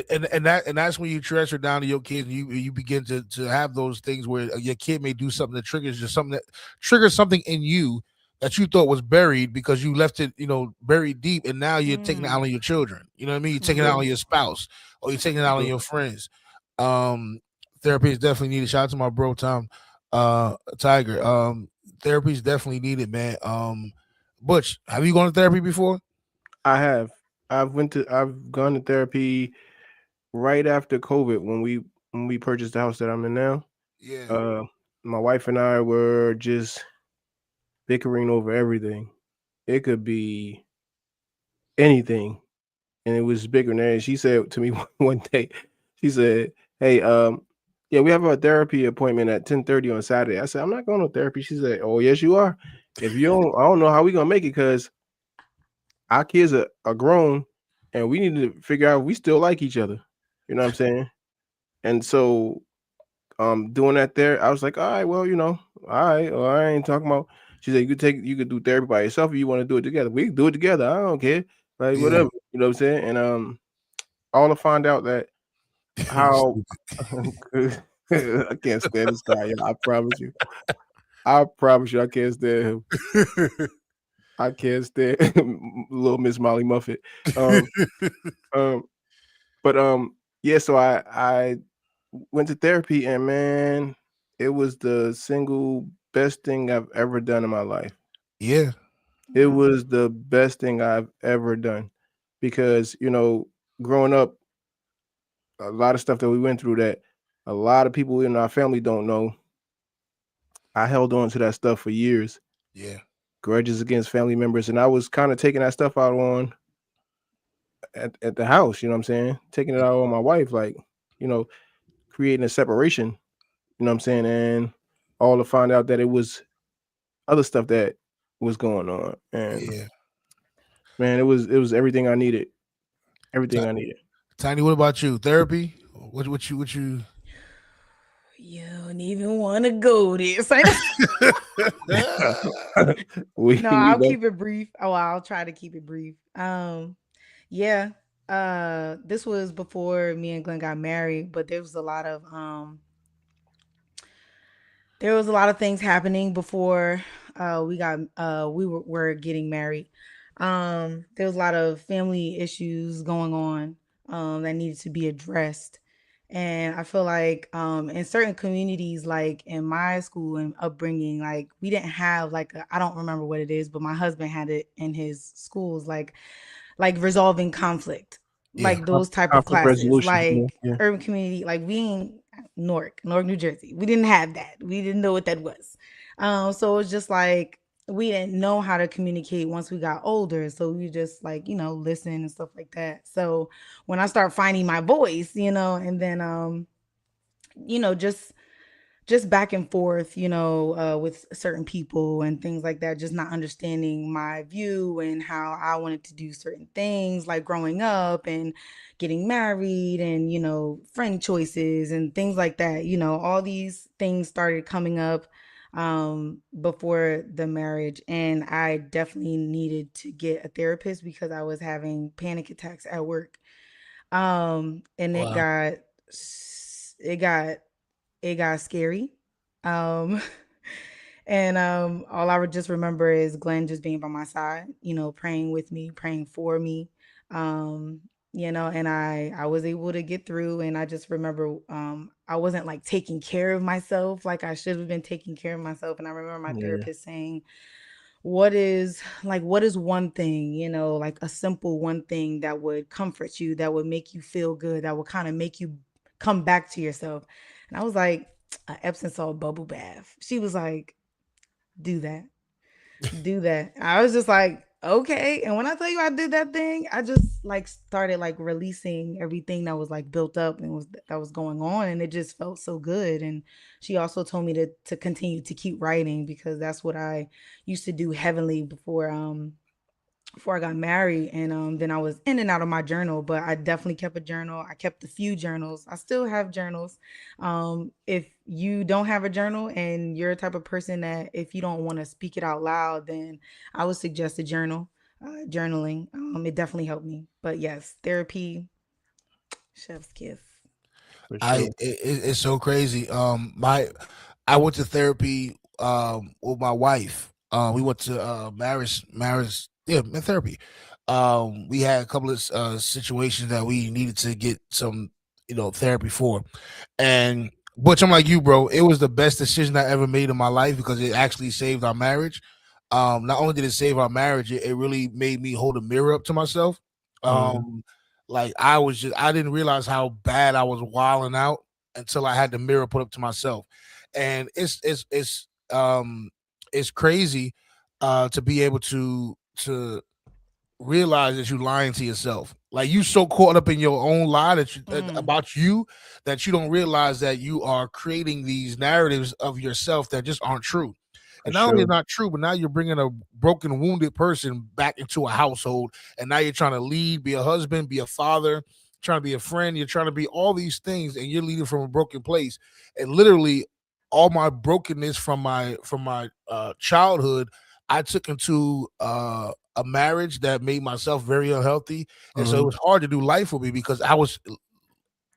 And that's when you transfer down to your kids, and you begin to have those things where your kid may do something that triggers something in you that you thought was buried because you left it, buried deep, and now you're taking it out on your children. You know what I mean? You're taking it out on your spouse, or you're taking it out on your friends. Therapy is definitely needed. Shout out to my bro Tom Tiger. Therapy is definitely needed, man. Butch, have you gone to therapy before? I have. I've gone to therapy right after COVID, when we purchased the house that I'm in now. Yeah. My wife and I were just bickering over everything. It could be anything, and it was bigger than that. She said to me one day, he said, "Hey, yeah, we have a therapy appointment at 10:30 on Saturday." I said, "I'm not going to therapy." She said, "Oh, yes, you are. If you don't, I don't know how we gonna make it because our kids are grown, and we need to figure out if we still like each other." You know what I'm saying? And so, doing that there, I was like, "All right, well, all right, well, I ain't talking about." She said, you could do therapy by yourself, or you want to do it together. We can do it together. I don't care, like Yeah. whatever. You know what I'm saying? And all to find out that how I can't stand this guy. I promise you. I promise you, I can't stand him. I can't stand little Miss Molly Muffet. Um, um, but yeah. So I went to therapy, and man, it was the single best thing I've ever done in my life. Yeah. It was the best thing I've ever done because growing up, a lot of stuff that we went through that a lot of people in our family don't know. I held on to that stuff for years, Yeah. grudges against family members, and I was kind of taking that stuff out on at the house. You know what I'm saying? Taking it out on my wife, like you know, creating a separation. You know what I'm saying? And all to find out that it was other stuff that was going on, and Yeah. man, it was everything I needed. Ti- Everything I needed. Tiny, what about you? Therapy? What you You don't even want to go there. So I know. No, We I'll know. keep it brief. Oh, I'll try to keep it brief. Yeah. This was before me and Glenn got married, but there was a lot of things happening before we were getting married. There was a lot of family issues going on that needed to be addressed. And I feel like in certain communities, like in my school and upbringing, like we didn't have like I don't remember what it is, but my husband had it in his schools, like resolving conflict, Yeah. like those type of Conflict classes, resolution. like Yeah. urban community, like we ain't Newark, New Jersey. We didn't have that. We didn't know what that was. So it was just like we didn't know how to communicate once we got older. So we just like, listen and stuff like that. So when I start finding my voice, and then just back and forth, with certain people and things like that, just not understanding my view and how I wanted to do certain things, like growing up and getting married and, friend choices and things like that. All these things started coming up before the marriage. And I definitely needed to get a therapist because I was having panic attacks at work. And Wow. it got it got scary. Um, and all I would just remember is Glenn just being by my side, praying with me, praying for me. Um, and I was able to get through. And I just remember I wasn't like taking care of myself like I should have been taking care of myself. And I remember my Yeah. therapist saying, what is one thing, like a simple one thing that would comfort you, that would make you feel good, that would kind of make you come back to yourself. And I was like, a Epsom salt bubble bath. She was like, do that, do that. I was just like, okay. And when I tell you I did that thing, I just like started like releasing everything that was like built up and that was going on, and it just felt so good. And she also told me to continue to keep writing because that's what I used to do heavily before I got married. And then I was in and out of my journal, but I definitely kept a journal. I kept a few journals. I still have journals. If you don't have a journal and you're a type of person that if you don't want to speak it out loud, then I would suggest a journal. Journaling. It definitely helped me. But yes, therapy, chef's kiss. For I sure. it's so crazy. I went to therapy with my wife. We went to marriage therapy. We had a couple of situations that we needed to get some therapy for, and which I'm like you, bro. It was the best decision I ever made in my life because it actually saved our marriage. Not only did it save our marriage, it really made me hold a mirror up to myself. Mhm. Like I didn't realize how bad I was wilding out until I had the mirror put up to myself. And it's crazy to be able to realize that you lying to yourself. Like you so caught up in your own lie that about you that you don't realize that you are creating these narratives of yourself that just aren't true. And not only not true, but now you're bringing a broken, wounded person back into a household, and now you're trying to lead, be a husband, be a father, trying to be a friend. You're trying to be all these things, and you're leading from a broken place. And literally, all my brokenness from my childhood, I took into a marriage that made myself very unhealthy, and so it was hard to do life with me because I was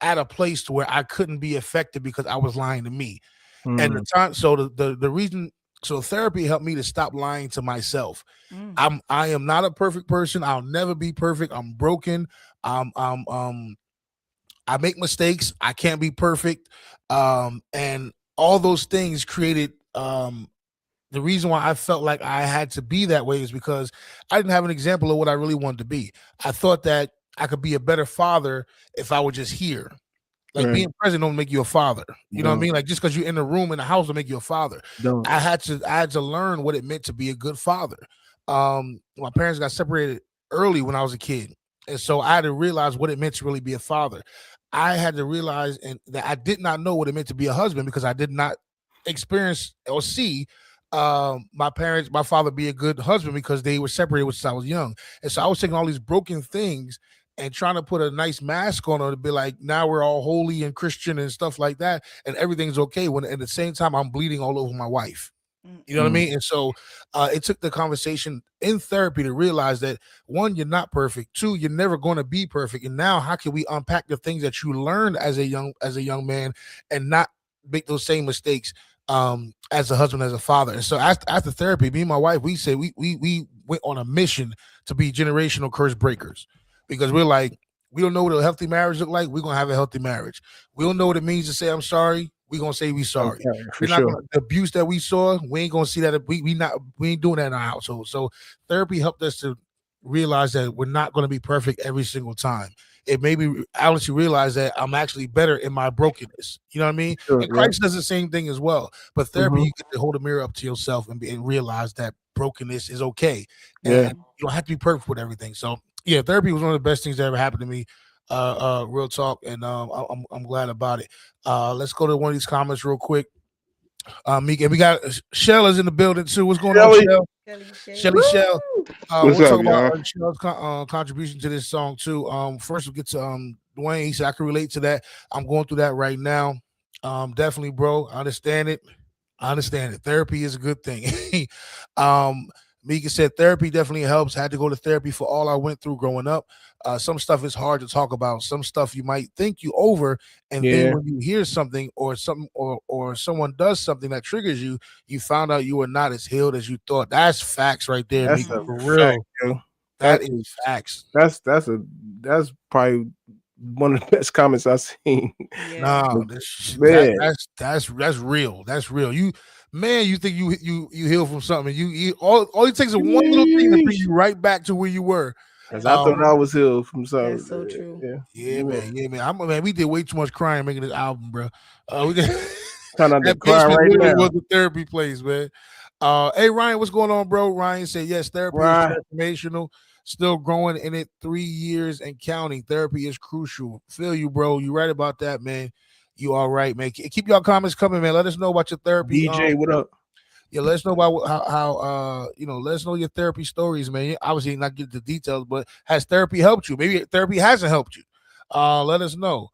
at a place to where I couldn't be effective because I was lying to me. And the time, so the reason, so therapy helped me to stop lying to myself. I am not a perfect person. I'll never be perfect. I'm broken. I make mistakes. I can't be perfect. And all those things created the reason why I felt like I had to be that way is because I didn't have an example of what I really wanted to be. I thought that I could be a better father if I were just here. Like being present don't make you a father. You know what I mean? Like just because you're in the room in the house don't make you a father. I had to learn what it meant to be a good father. My parents got separated early when I was a kid. And so I had to realize what it meant to really be a father. I had to realize that I did not know what it meant to be a husband because I did not experience or see my father be a good husband because they were separated since I was young. And so I was taking all these broken things and trying to put a nice mask on her to be like, now we're all holy and Christian and stuff like that, and everything's okay. When at the same time I'm bleeding all over my wife. You know what I mean? And so it took the conversation in therapy to realize that one, you're not perfect. Two, you're never going to be perfect. And now, how can we unpack the things that you learned as a young man and not make those same mistakes as a husband, as a father? And so after therapy, me and my wife, we said we went on a mission to be generational curse breakers because we're like, we don't know what a healthy marriage look like. We're gonna have a healthy marriage. We don't know what it means to say I'm sorry. We're gonna say we sorry. We're not gonna the abuse that we saw, we ain't gonna see that we ain't doing that in our household. So therapy helped us to realize that we're not gonna be perfect every single time. It made me honestly realize that I'm actually better in my brokenness. You know what I mean? And Christ does the same thing as well. But therapy, you get to hold a mirror up to yourself and realize that brokenness is okay. And you don't have to be perfect with everything. So yeah, therapy was one of the best things that ever happened to me. Real talk, and I'm glad about it. Let's go to one of these comments real quick. Meek, and we got Shell is in the building too. What's going on, Shell? Shelly Shell. What's We'll up, talk about y'all? Shell's contribution to this song too. First we'll get to Dwayne. He said I can relate to that. I'm going through that right now. Definitely, bro. I understand it. Therapy is a good thing. Mika said therapy definitely helps. Had to go to therapy for all I went through growing up. Some stuff is hard to talk about. Some stuff you might think you over, and then when you hear something or something or someone does something that triggers you, you found out you were not as healed as you thought. That's facts right there, That's Mika. a For fact, real. yo. That is facts. That's probably one of the best comments I've seen. Nah, Man. that's real. That's real. You think you heal from something. You all it takes is one little thing to bring you right back to where you were. Because I thought I was healed from something. That's so true. Yeah, man. We did way too much crying making this album, bro. We did, Trying not to that cry basement right literally now. was the therapy place, man. Hey Ryan, what's going on, bro? Ryan said yes, therapy is transformational. Still growing in it 3 years and counting. Therapy is crucial. Feel you, bro. You right about that, man. You all right, man. Keep y'all comments coming, man. Let us know about your therapy. DJ, what up? Yeah, let us know about how let us know your therapy stories, man. Obviously, not get the details, but has therapy helped you? Maybe therapy hasn't helped you. Let us know.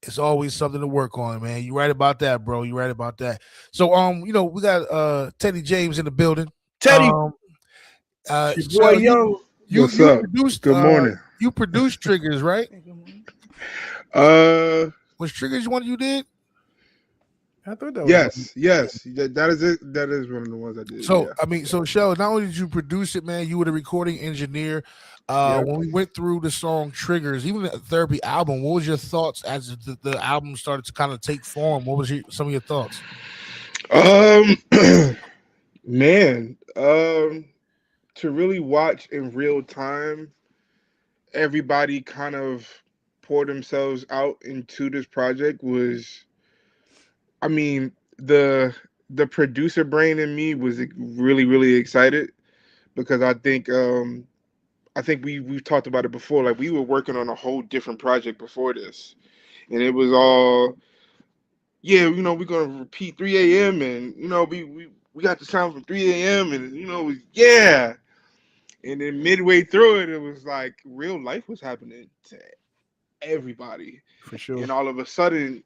It's always something to work on, man. You right about that, bro. You right about that. So, we got Teddy James in the building. Teddy, boy, so Young. What's up? Produced, Good morning. You produced Triggers, right? Was Triggers one you did? I thought that was yes. That is it. That is one of the ones I did. So so Shell, not only did you produce it, man, you were the recording engineer. When we went through the song Triggers, even the therapy album, what was your thoughts as the album started to kind of take form? What was some of your thoughts? Man, to really watch in real time, everybody kind of pour themselves out into this project was, I mean, the producer brain in me was really, really excited because I think we've talked about it before. Like we were working on a whole different project before this, and it was all yeah, we're gonna repeat 3 a.m. and we got the sound from 3 a.m. and yeah. And then midway through it, it was like real life was happening to everybody, For sure. and all of a sudden,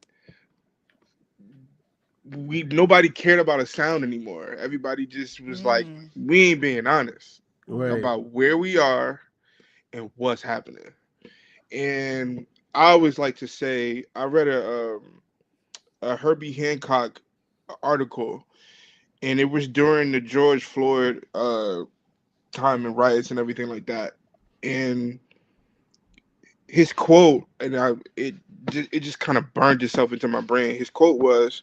nobody cared about a sound anymore. Everybody just was like, we ain't being honest Right. about where we are and what's happening. And I always like to say, I read a Herbie Hancock article, and it was during the George Floyd time and riots and everything like that. And his quote, and it just kind of burned itself into my brain. His quote was,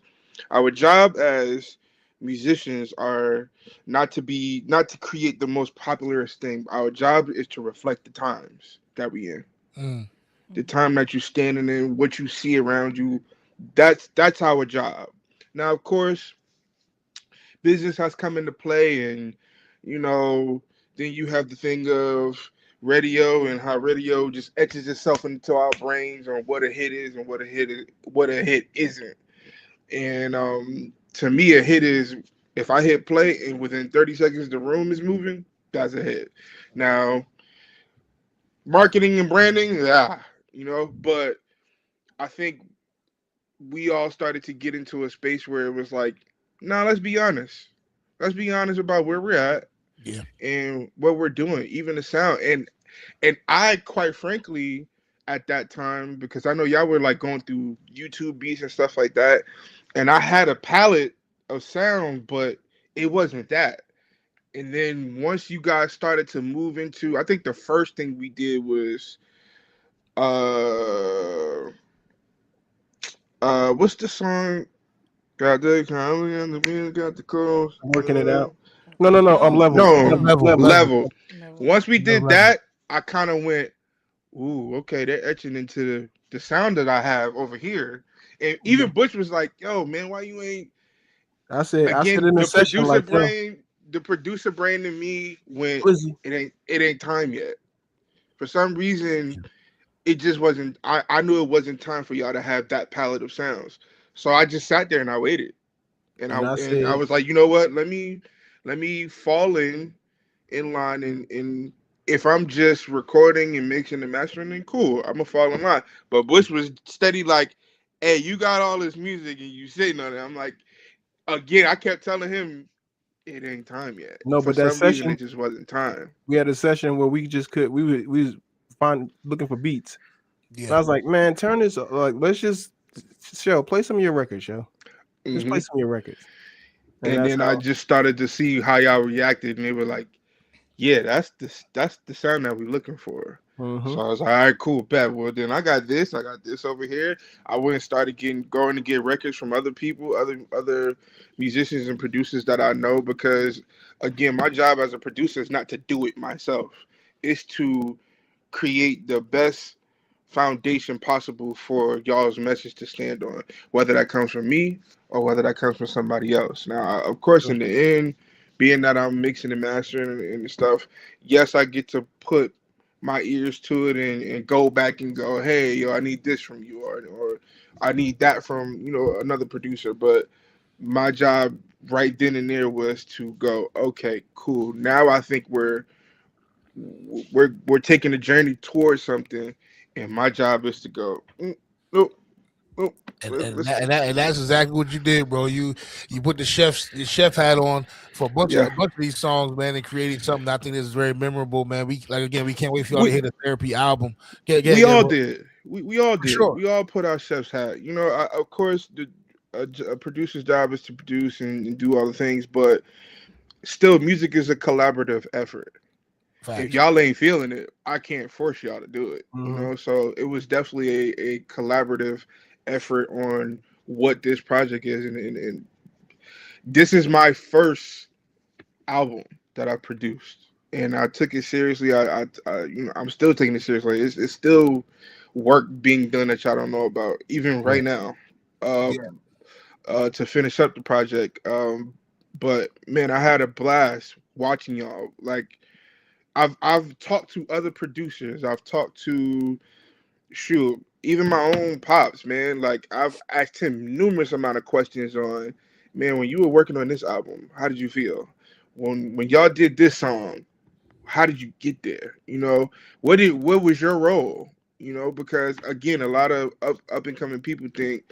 "Our job as musicians are not to create the most popularist thing. Our job is to reflect the times that we in, Mm. the time that you're standing in, what you see around you. That's our job. Now, of course, business has come into play, and you know, then you have the thing of radio and how radio just etches itself into our brains on what a hit is and what a hit isn't. And to me, a hit is if I hit play and within 30 seconds the room is moving, that's a hit. Now, marketing and branding, yeah, but I think we all started to get into a space where it was like, nah, let's be honest. Let's be honest about where we're at Yeah. and what we're doing, even the sound. And I quite frankly at that time, because I know y'all were like going through YouTube beats and stuff like that, and I had a palette of sound, but it wasn't that. And then once you guys started to move into, I think the first thing we did was uh what's the song? Got the comedy and the beat, got the calls. Working it out. No. Level. No, Level. level. No. Once we did Level. that, I kind of went, ooh, okay, they're etching into the sound that I have over here. And even Butch was like, yo, man, why you ain't I said again in the session like, the producer brain in me went, Wizzy. it ain't time yet. For some reason, it just wasn't I knew it wasn't time for y'all to have that palette of sounds. So I just sat there and I waited. And I And I said, was like, you know what? Let me fall in line, and if I'm just recording and mixing and mastering, then cool, I'm gonna fall in line. But Bush was steady like, hey, you got all this music and you sitting on it. I'm like, again, I kept telling him it ain't time yet. no, For but that some reason, session, it just wasn't time. we had a session where we just could we was looking for beats. And I Yeah. was like, man, turn this like let's just play some of your records, Just play some of your records. And And that's then I how just started to see how y'all reacted, and they were like, yeah, that's the sound that we're looking for. So I was like, all right, cool, bet. Well, then I got this over here. I went and started going to get records from other people, other musicians and producers that I know, because again, my job as a producer is not to do it myself. It's to create the best foundation possible for y'all's message to stand on, whether that comes from me or whether that comes from somebody else. Now, of course, in the end, being that I'm mixing and mastering and stuff, yes, I get to put my ears to it and go back and go, hey, yo, I need this from you, or I need that from another producer. But my job right then and there was to go, okay, cool. Now I think we're taking a journey towards something, and my job is to go. Nope, nope. And that's exactly what you did, bro. You put the chef hat on for Yeah, a bunch of these songs, man, and created something I think is very memorable, man. We we can't wait for y'all to we hear the therapy album. Get we all bro. did. We all For did. sure. We all put our chef's hat. Of course, a producer's job is to produce and do all the things, but still, music is a collaborative effort. If Facts. y'all ain't feeling it, I can't force y'all to do it. Mm-hmm. So it was definitely a collaborative effort on what this project is, and this is my first album that I produced, and I took it seriously. I'm still taking it seriously. It's still work being done that y'all don't know about, even right now. Yeah. To finish up the project. But man, I had a blast watching y'all. Like I've talked to other producers. I've talked to shoot, even my own pops, man. Like I've asked him numerous amount of questions on, man, when you were working on this album, how did you feel? When y'all did this song, how did you get there? You know, what was your role? You know, because again, a lot of up and coming people think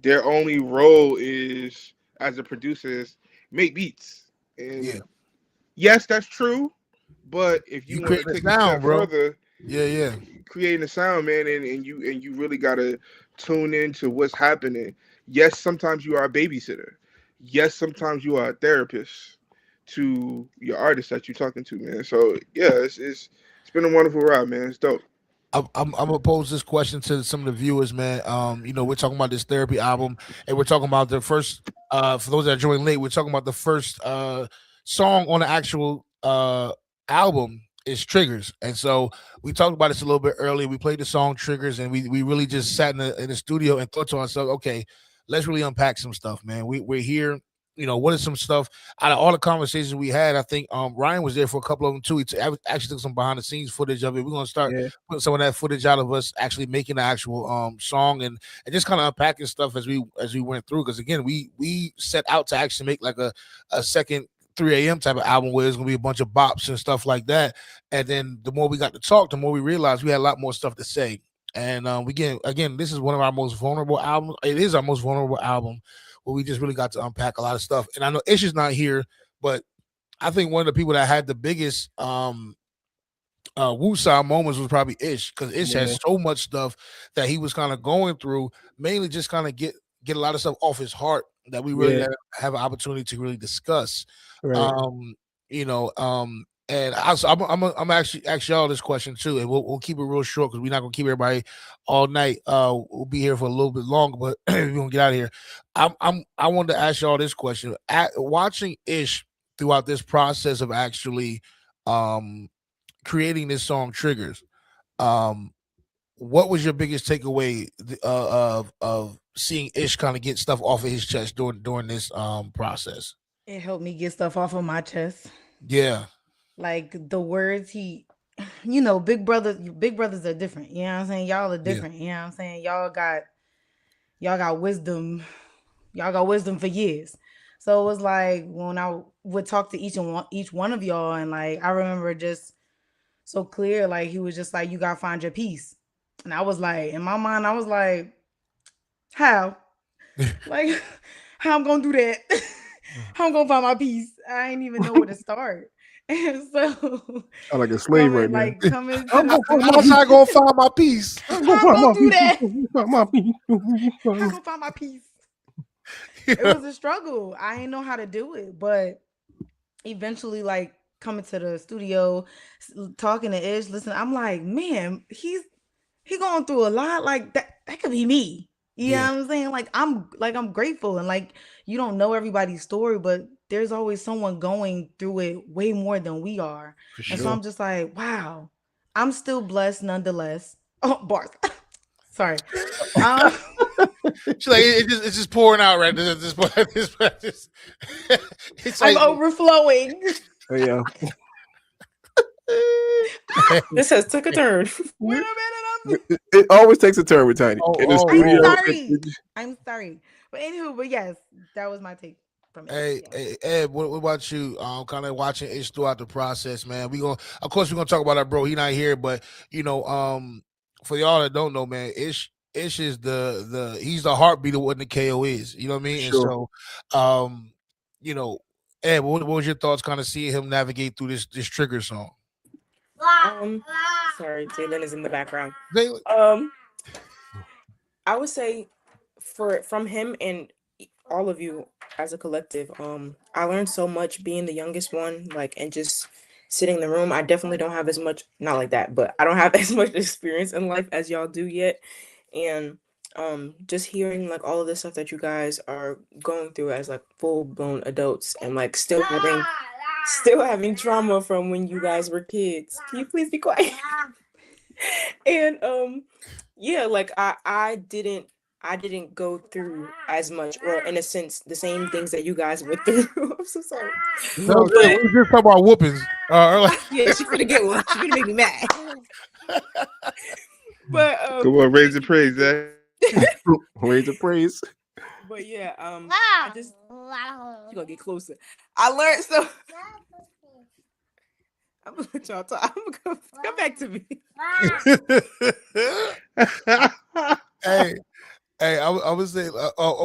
their only role is as a producer is make beats. Yeah. And yes, that's true. But if You you want to creating a take a sound, step bro. further, Yeah. creating a sound, man, and you really gotta tune into what's happening. Yes, sometimes you are a babysitter. Yes, sometimes you are a therapist to your artist that you're talking to, man. So yeah, it's been a wonderful ride, man. It's dope. I'm gonna pose this question to some of the viewers, man. We're talking about this therapy album, and we're talking about the first. For those that joined late, we're talking about the first song on the actual album is Triggers, and so we talked about this a little bit earlier. We played the song Triggers, and we really just sat in the studio and thought to ourselves, okay, let's really unpack some stuff, man. We're here. What is some stuff out of all the conversations we had? I think Ryan was there for a couple of them too. Actually took some behind the scenes footage of it. We're gonna start Yeah. putting some of that footage out of us actually making the actual song and just kind of unpacking stuff as we went through. Because again, we set out to actually make like a second 3 a.m. type of album where there's gonna be a bunch of bops and stuff like that. And then the more we got to talk, the more we realized we had a lot more stuff to say. And again, this is one of our most vulnerable albums. It is our most vulnerable album where we just really got to unpack a lot of stuff. And I know Ish is not here, but I think one of the people that had the biggest Woosah moments was probably Ish, because Ish Yeah. has so much stuff that he was kind of going through, mainly just kind of get a lot of stuff off his heart that we really Yeah. have an opportunity to really discuss. Right. And I'm actually ask y'all this question too, and we'll keep it real short because we're not gonna keep everybody all night. We'll be here for a little bit longer, but we're gonna get out of here. I wanted to ask y'all this question. Watching Ish throughout this process of actually creating this song Triggers, um what was your biggest takeaway of seeing Ish kind of get stuff off of his chest during this process? It helped me get stuff off of my chest. Yeah. Like the words big brothers are different. You know what I'm saying? Y'all are different. You know what I'm saying? Y'all got wisdom. Y'all got wisdom for years. So it was like when I would talk to each one of y'all, and like I remember just so clear, like he was just like, you gotta find your peace. And I was like, in my mind, I was like, how? Like, how I'm gonna do that? How I'm gonna find my peace? I ain't even know where to start. And so I'm like a slave right now. coming to I'm the not gonna find my peace. how I'm gonna do that? How My peace. I'm gonna find my peace? It was a struggle. I didn't know how to do it, but eventually, like coming to the studio, talking to Ish, listen, I'm like, man, he going through a lot. Like that could be me. You know what I'm saying? I'm grateful, and like you don't know everybody's story, but there's always someone going through it way more than we are. For And so sure. I'm just like, wow, I'm still blessed nonetheless. Oh, bars. Sorry. She's like, it's just pouring out right this it's I'm like overflowing. Oh, yeah. This has took a turn. Wait a minute, It always takes a turn with Tiny. In the oh, studio, I'm sorry. But anywho, but yes, that was my take from it. Hey, Yeah. hey, Ed, what about you? Kind of watching Ish throughout the process, man. Of course, we're gonna talk about our bro. He not here, but for y'all that don't know, man, Ish is he's the heartbeat of what Nikeo is. You know what I mean? Sure. And so, Ed, what was your thoughts? Kind of seeing him navigate through this trigger song. Sorry, Jalen is in the background. They, I would say from him and all of you as a collective, I learned so much being the youngest one, like, and just sitting in the room. I definitely don't have as much, not like that, but I don't have as much experience in life as y'all do yet. And just hearing like all of the stuff that you guys are going through as like full-blown adults, and like still having trauma from when you guys were kids. Can you please be quiet? And yeah, like I didn't I didn't go through as much, or in a sense, the same things that you guys went through. I'm so sorry. That was good. We just talking about whoopings. Yeah, she finna get one. She finna make me mad. But Come on, raise the praise, Zach. Raise the praise. But yeah, I just you gonna get closer. I learned so. I'm gonna let y'all talk. I'm gonna come back to me. hey, I would say,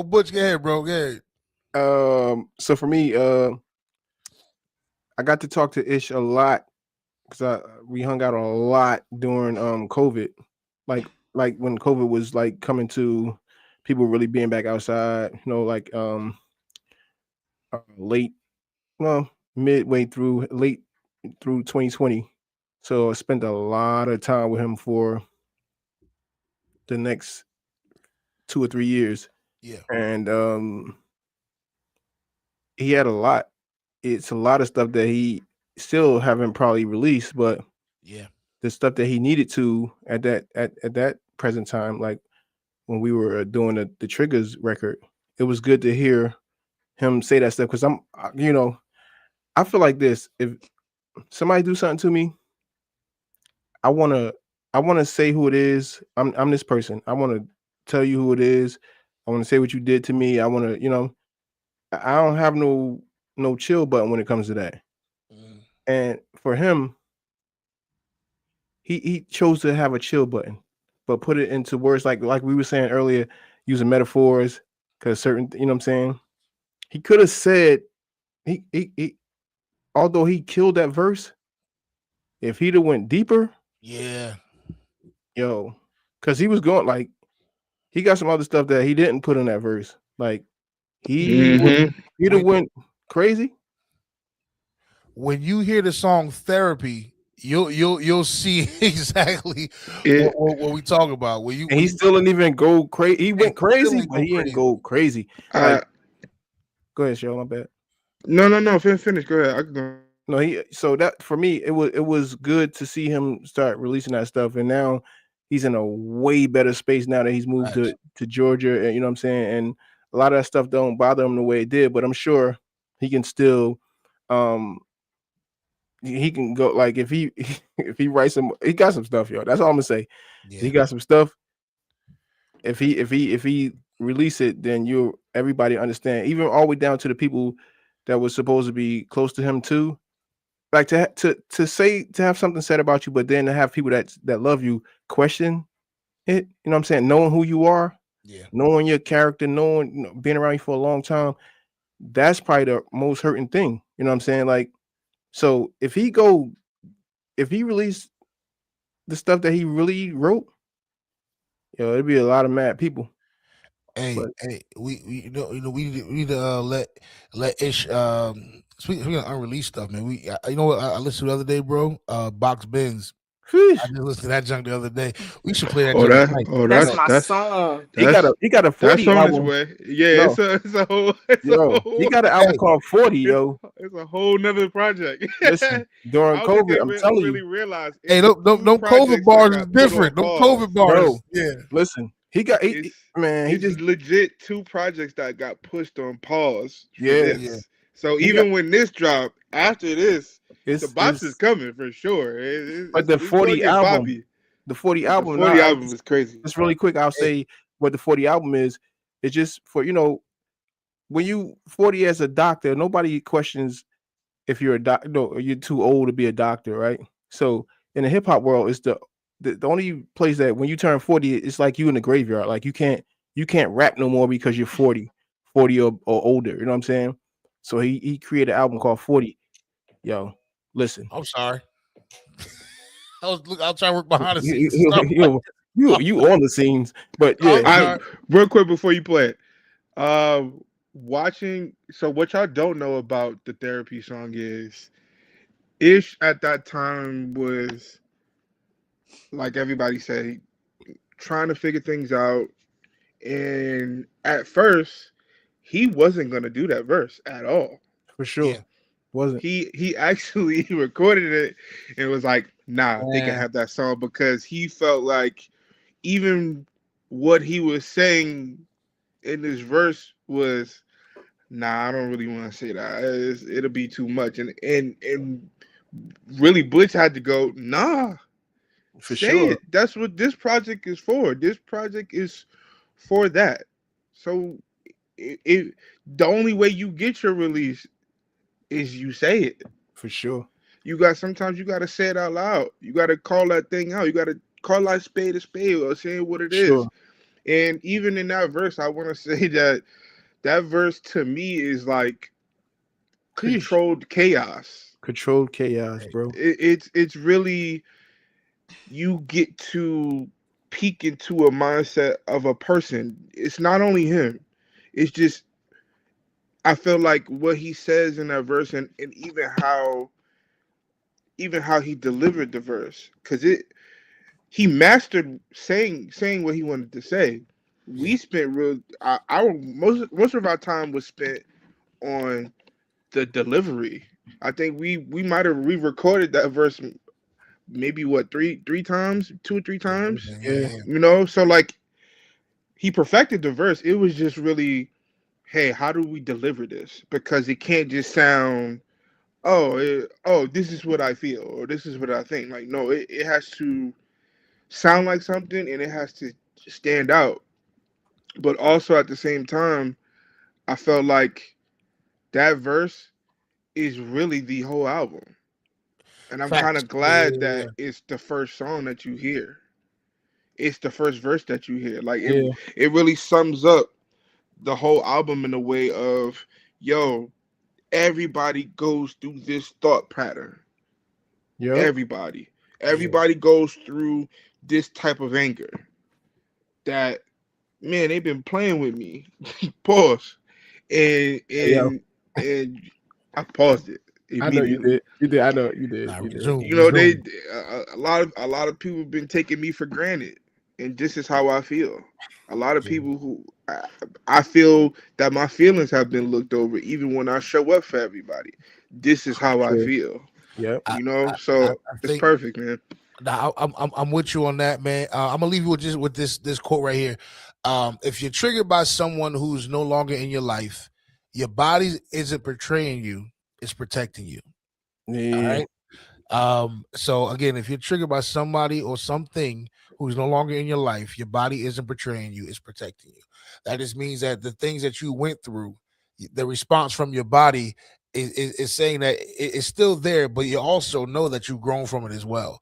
Butch, go ahead, bro. Go ahead. So for me, I got to talk to Ish a lot because we hung out a lot during COVID, like when COVID was like coming to people really being back outside, you know, like late, well, midway through late through 2020. So I spent a lot of time with him for the next 2 or 3 years. Yeah. And he had a lot. It's a lot of stuff that he still haven't probably released, but yeah, the stuff that he needed to at that present time, like when we were doing the Triggers record, it was good to hear him say that stuff because I feel like this: if somebody do something to me, I wanna say who it is. I'm this person. I wanna tell you who it is. I wanna say what you did to me. I wanna, I don't have no chill button when it comes to that. And for him, he chose to have a chill button, but put it into words like we were saying earlier, using metaphors, because certain, you know what I'm saying? He could have said, he although he killed that verse, if he'd have went deeper, yeah, because he was going like, he got some other stuff that he didn't put in that verse. Like he'd have went crazy. When you hear the song "Therapy," you'll see exactly what we talk about. When he still didn't even go crazy. He went crazy, but he didn't go crazy. Like, go ahead, Cheryl. My bad. No. Finish. Go ahead. I can go. No, so that for me, it was good to see him start releasing that stuff, and now he's in a way better space now that he's moved to Georgia, and you know what I'm saying. And a lot of that stuff don't bother him the way it did, but I'm sure he can still, he can go like if he writes some, he got some stuff, yo. That's all I'm gonna say. Yeah. He got some stuff. If he release it, then everybody understand, even all the way down to the people that was supposed to be close to him too. Like to have something said about you, but then to have people that love you question it, you know what I'm saying? Knowing who you are, knowing your character, knowing, being around you for a long time, that's probably the most hurting thing. You know what I'm saying? Like, so if he released the stuff that he really wrote, it'd be a lot of mad people. Hey, we need to let Ish speaking of unreleased stuff, man. You know what I listened to the other day, bro? Box Benz. I just listened to that junk the other day. We should play that. That's my song. He got a 40 album. Yeah, it's a whole. He got an album called 40, yo. It's a whole nother project. Listen, during COVID, I'm telling you. Realize hey, no COVID bars is different. No COVID bars. Yeah. Listen, he just legit 2 projects that got pushed on pause. Yeah. So even when this dropped, after this, the box is coming for sure. But the 40 album, the 40 album is crazy. Just really quick, I'll say what the 40 album is. It's just for, when you 40 as a doctor, nobody questions if you're a doctor. No, you're too old to be a doctor, right? So in the hip hop world, it's the only place that when you turn 40, it's like you in the graveyard. Like you can't rap no more because you're 40 or older. You know what I'm saying? So he created an album called 40. Yo, listen. I'm sorry. I'll try to work behind the scenes. You on the scenes, but yeah. Real quick before you play it, watching. So what y'all don't know about the Therapy song is, Ish at that time was, like everybody said, trying to figure things out, and at first he wasn't gonna do that verse at all. For sure. Yeah. Wasn't he actually recorded it and was like, nah, they can have that song, because he felt like even what he was saying in this verse was, nah, I don't really want to say that. It'll be too much. And really, Butch had to go, nah, For say sure. it. That's what this project is for. This project is for that. So the only way you get your release is you say it. For sure. Sometimes you gotta say it out loud. You gotta call that thing out. You gotta call that spade a spade or say what it is. Sure. And even in that verse, I want to say that verse to me is like controlled chaos. Controlled chaos, bro. It's really, you get to peek into a mindset of a person. It's not only him. It's just, I feel like what he says in that verse, and even how he delivered the verse, because he mastered saying what he wanted to say. We spent our most of our time was spent on the delivery. I think we might have re-recorded that verse maybe three times, 2 or 3 times. Yeah. You know, so like he perfected the verse. It was just really, hey, how do we deliver this? Because it can't just sound, this is what I feel or this is what I think. Like, no, it has to sound like something and it has to stand out. But also at the same time, I felt like that verse is really the whole album. And I'm kind of glad that it's the first song that you hear. It's the first verse that you hear. Like it really sums up the whole album in a way of, yo, everybody goes through this thought pattern. Yeah. Everybody goes through this type of anger. That, man, they've been playing with me. Pause. And I paused it immediately. I know you did. You did. I know you did. Nah, You did. resume, You know, resume. a lot of people have been taking me for granted, and this is how I feel. A lot of people who I feel that my feelings have been looked over, even when I show up for everybody. This is how I feel. Yep. You know, so it's perfect, man. Nah, I'm with you on that, man. I'm gonna leave you with this quote right here. If you're triggered by someone who's no longer in your life, your body isn't betraying you; it's protecting you. Yeah. All right. So again, if you're triggered by somebody or something who's no longer in your life, your body isn't betraying you; it's protecting you. That just means that the things that you went through, the response from your body is saying that it's still there, but you also know that you've grown from it as well.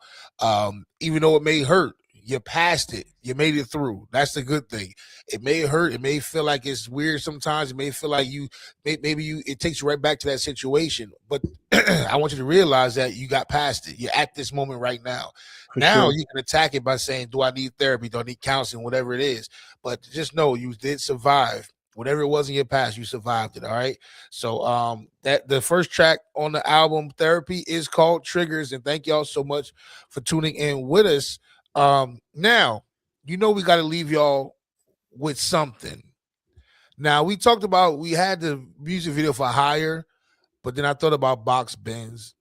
Even though it may hurt, you passed it, you made it through. That's the good thing. It may hurt, it may feel like it's weird sometimes, it may feel like it takes you right back to that situation, but I want you to realize that you got past it. You're at this moment right now. Now you can attack it by saying, do I need therapy, do I need counseling, whatever it is, but just know you did survive. Whatever it was in your past, you survived it. All right. So that the first track on the album Therapy is called Triggers. And thank y'all so much for tuning in with us. Now, we got to leave y'all with something. Now, we talked about, we had the music video for Higher, but then I thought about Box Benz.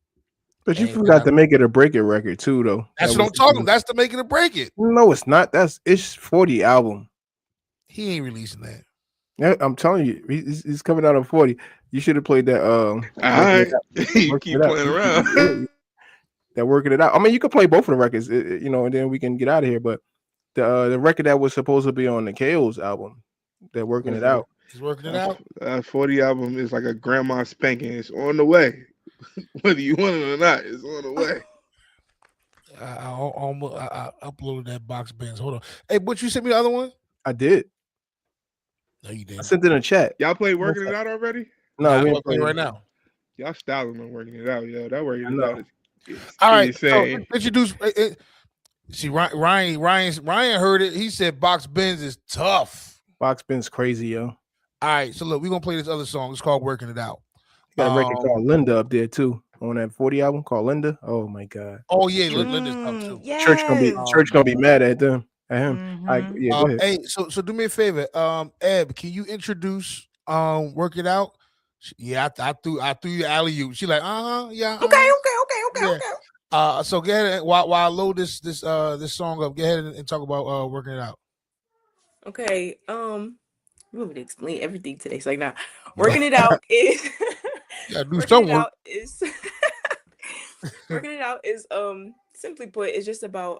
But you forgot to make it or break it record too, though. That's what I'm talking about. That's to make it or break it. No, it's not. It's 40 album. He ain't releasing that. Yeah, I'm telling you, he's coming out on 40. You should have played that. All right, you keep playing around. That working it out. I mean, you could play both of the records, and then we can get out of here. But the record that was supposed to be on Nikeo's album, they're working it out. He's working it out. 40 album is like a grandma spanking. It's on the way, whether you want it or not. It's on the way. I uploaded that Box Benz. Hold on. Hey, but you sent me the other one? I did. No, you didn't. I sent it in a chat. Y'all play Working It Out already? No, we ain't playing right now. Y'all styling on Working It Out, yo. That Working It Out is all right. insane. So introduce. See, Ryan heard it. He said Box Benz is tough. Box Benz crazy, yo. All right, so look, we're gonna play this other song. It's called Working It Out. You got a record called Linda up there too on that 40 album called Linda. Oh my god. Oh yeah, Linda's tough too. Yes. Church gonna be mad at them. At him. Go ahead. Hey, so do me a favor, Eb, can you introduce Work It Out? Yeah, I threw you alley-oop. She like, yeah. Okay. So go ahead and while I load this song up, go ahead and talk about Working It Out. Okay. We want me to explain everything today. It's like, nah. Working it out is Yeah, do working some it work. out is working it out is simply put, it's just about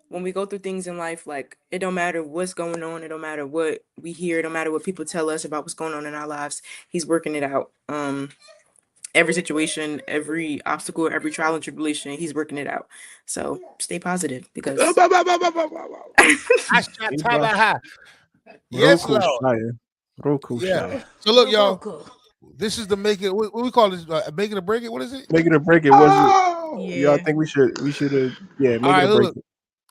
when we go through things in life, like it don't matter what's going on, it don't matter what we hear, it don't matter what people tell us about what's going on in our lives. He's working it out. Every situation, every obstacle, every trial and tribulation, he's working it out. So stay positive because Yes, Lord. Roku Yeah. Shire. So look, y'all. This is the make it. What we call this? Make it or break it. What is it? Make it or break it. Was it? Yeah. Yeah, I think we should make All right, it or break look. it.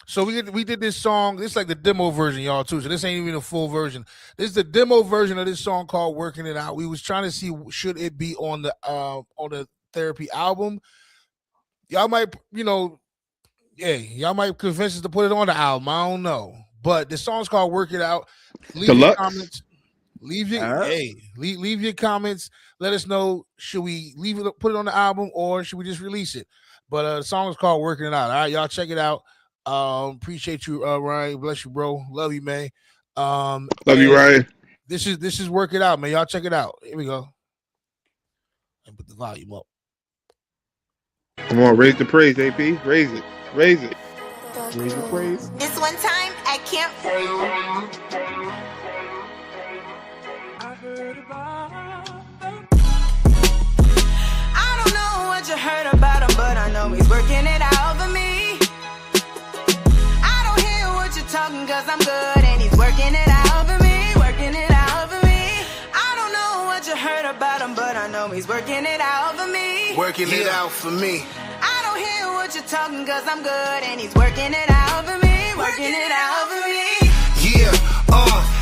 So we did this song. This is like the demo version, y'all, too. So this ain't even a full version. This is the demo version of this song called "Working It Out." We was trying to see should it be on the therapy album. Y'all might, y'all might convince us to put it on the album. I don't know, but the song's called "Work It Out." Leave your Deluxe? comments. Leave your comments. Let us know. Should we put it on the album, or should we just release it? But the song is called "Working It Out." All right, y'all check it out. Appreciate you, Ryan. Bless you, bro. Love you, man. Love you, Ryan. This is Work It Out, man. Y'all check it out. Here we go. And put the volume up. Come on, raise the praise, AP. Raise it. Raise it. Raise the praise. This one time I can't. I don't know what you heard about him, but I know he's working it out for me. I don't hear what you're talking, cause I'm good and he's working it out for me. Working it out for me. I don't know what you heard about him, but I know he's working it out for me. Working it out for me. I don't hear what you're talking, cause I'm good and he's working it out for me. Working it out for me. Yeah,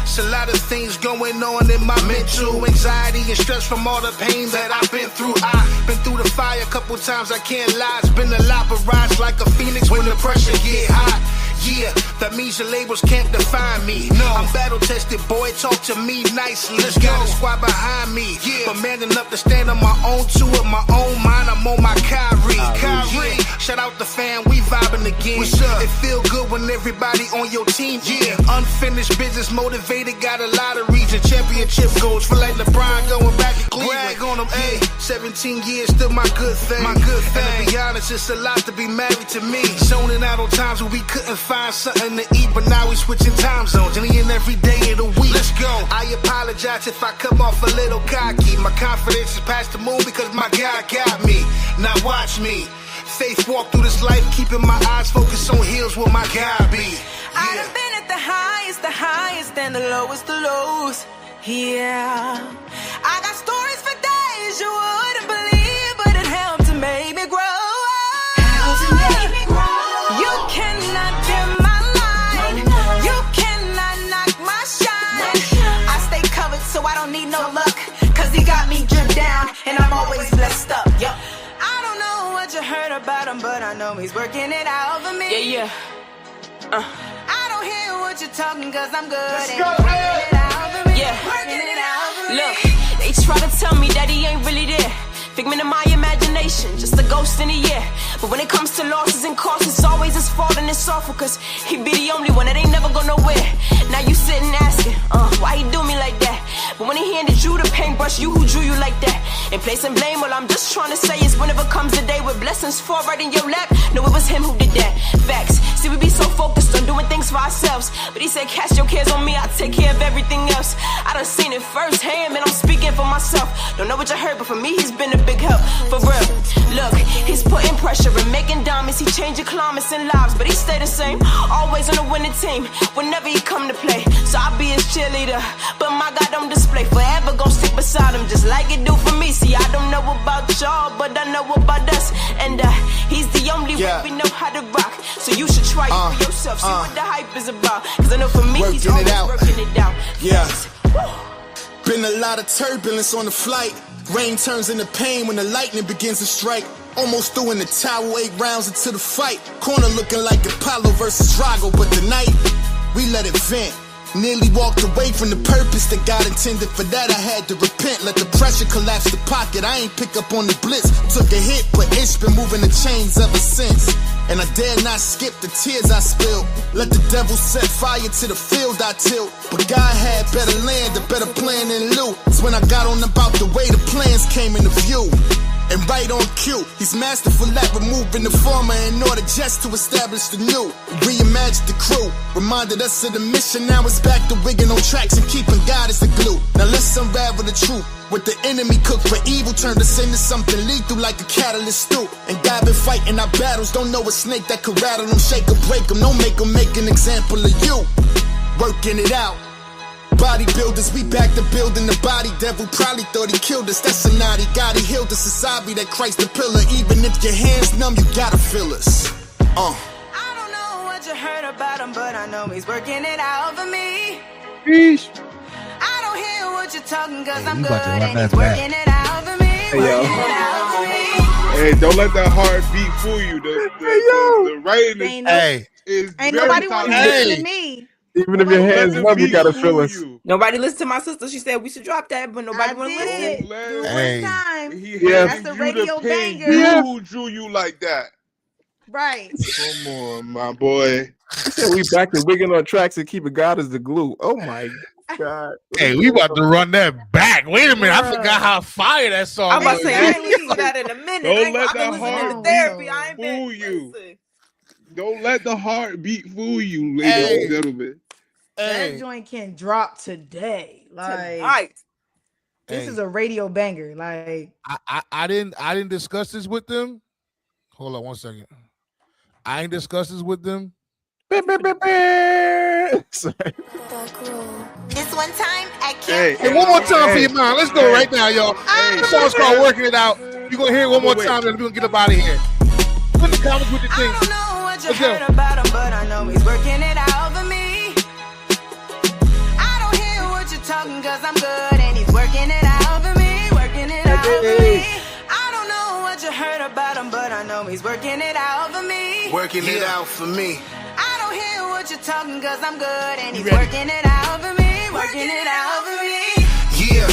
it's a lot of things going on in my mental anxiety and stress from all the pain that I've been through. I've been through the fire a couple times, I can't lie. It's been a lot, but rise like a phoenix when the pressure get high. Yeah, that means your labels can't define me. No, I'm battle tested, boy, talk to me nicely. Let's got a squad behind me. Yeah, but man enough to stand on my own two with my own mind. I'm on my Kyrie. Yeah. Shout out the fam, we vibing again. What's up? It feel good when everybody on your team. Yeah, unfinished business, motivated, got a lot of reason. Championship goals, feel like LeBron going back to Cleveland. Brag on them, ayy. 17 years, still my good thing. My good thing. And to be honest, it's a lot to be married to me. Zoning out on times when we couldn't find something to eat, but now we switching time zones. And every day of the week. Let's go. I apologize if I come off a little cocky. My confidence is past the moon because my God got me. Now watch me. Faith walk through this life, keeping my eyes focused on hills where my God be. I done been at the highest, and the lowest, the lows. Yeah, I got stories for days you wouldn't believe, but it helped to make me grow. You cannot dim my light. You cannot knock my shine. I stay covered, so I don't need no luck, cause he got me dripped down, and I'm always blessed up. Yep. I don't know what you heard about him, but I know he's working it out for me. Yeah. I don't hear what you're talking, cause I'm good. Working it out for me. Yeah. Working it out for me. Look, they try to tell me that he ain't really there. Figment of my imagination, just a ghost in the air. But when it comes to losses and costs, it's always his fault and it's awful, cause he be the only one that ain't never go nowhere. Now you sitting asking, why he do me like that? But when he handed you the paintbrush, you who drew you like that. And placing blame, all I'm just trying to say is whenever comes a day with blessings fall right in your lap, no, it was him who did that. Facts. See, we be so focused on doing things for ourselves, but he said, cast your cares on me, I'll take care of everything else. I done seen it firsthand, man, I'm speaking for myself. Don't know what you heard, but for me, he's been a big help, for real. Look, he's putting pressure and making diamonds. He changing climates and lives, but he stay the same. Always on the winning team, whenever he come to play. So I'll be his cheerleader, but my God on display. Forever gon' stick beside him, just like it do for me. See, I don't know about y'all, but I know about us. And he's the only way we know how to rock. So you should try it for yourself, see what the hype is about. Cause I know for me, he's always working it out. Yeah. Been a lot of turbulence on the flight. Rain turns into pain when the lightning begins to strike. Almost threw in the towel 8 rounds into the fight. Corner looking like Apollo versus Drago, but tonight we let it vent. Nearly walked away from the purpose that God intended. For that I had to repent. Let the pressure collapse the pocket. I ain't pick up on the blitz. Took a hit, but it's been moving the chains ever since. And I dare not skip the tears I spilled. Let the devil set fire to the field I tilled. But God had better land, a better plan than loot. It's when I got on about the way the plans came into view. And right on cue, he's masterful at removing the former in order just to establish the new. Reimagined the crew, reminded us of the mission. Now it's back to wigging on tracks and keeping God as the glue. Now let's unravel the truth. What the enemy cooked for evil turned us into something lethal like a catalyst stew. And God been fighting our battles, don't know a snake that could rattle them, shake or break them. Don't make them make an example of you. Working it out. Bodybuilders, we back to building the body. Devil probably thought he killed us. That's a naughty God. He healed us. It's obvious that Christ the pillar. Even if your hands numb, you gotta feel us. I don't know what you heard about him, but I know he's working it out for me. Sheesh. I don't hear what you're talking, cause Hey, I'm you good about to run and that he's back. working it out for me. Working it out for me. Hey, don't let that heartbeat fool you. The writing Hey, is Ain't very nobody want to complicated. listen Hey. to me. Even if your Don't let hands the numb, you beat gotta fool feel us. you. Nobody listened to my sister. She said we should drop that, but nobody I want to did. listen. Don't Do let- it Hey. one time. He Yeah. That's handed a you radio the pen. banger. You who drew you like that. Right. Come on, my boy. He said we back to wigging on tracks and keeping God as the glue. Oh my God. hey, we about to run that back. Wait a minute, I forgot how fire that song I'm about was. to say I ain't listened to that in a minute. Don't I ain't let I've been that listening to heart therapy. I ain't been fool you. listen. Don't let the heartbeat fool you, ladies Hey. and gentlemen. Hey, That joint can drop today. Like Tonight. this hey, is a radio banger. Like I didn't discuss this with them. Hold on one second. I ain't discussed this with them. Sorry. This one time, I Hey, Hey, one more time for your mind. Let's go right now, y'all. Hey, This song's called "Working It Out." You're gonna hear it one more time, and we're gonna get up out of here. Put in the comments what you I think. don't know what you Let's go. heard about him, but I know he's working it out for me. I don't hear what you're talking, cause I'm good and he's working it out for me. Working it out for me. I don't know what you heard about him, but I know he's working it out for me. Working it out for me. I don't hear what you're talking, cause I'm good and he's ready? working it out for me. Working it out for me. Yeah,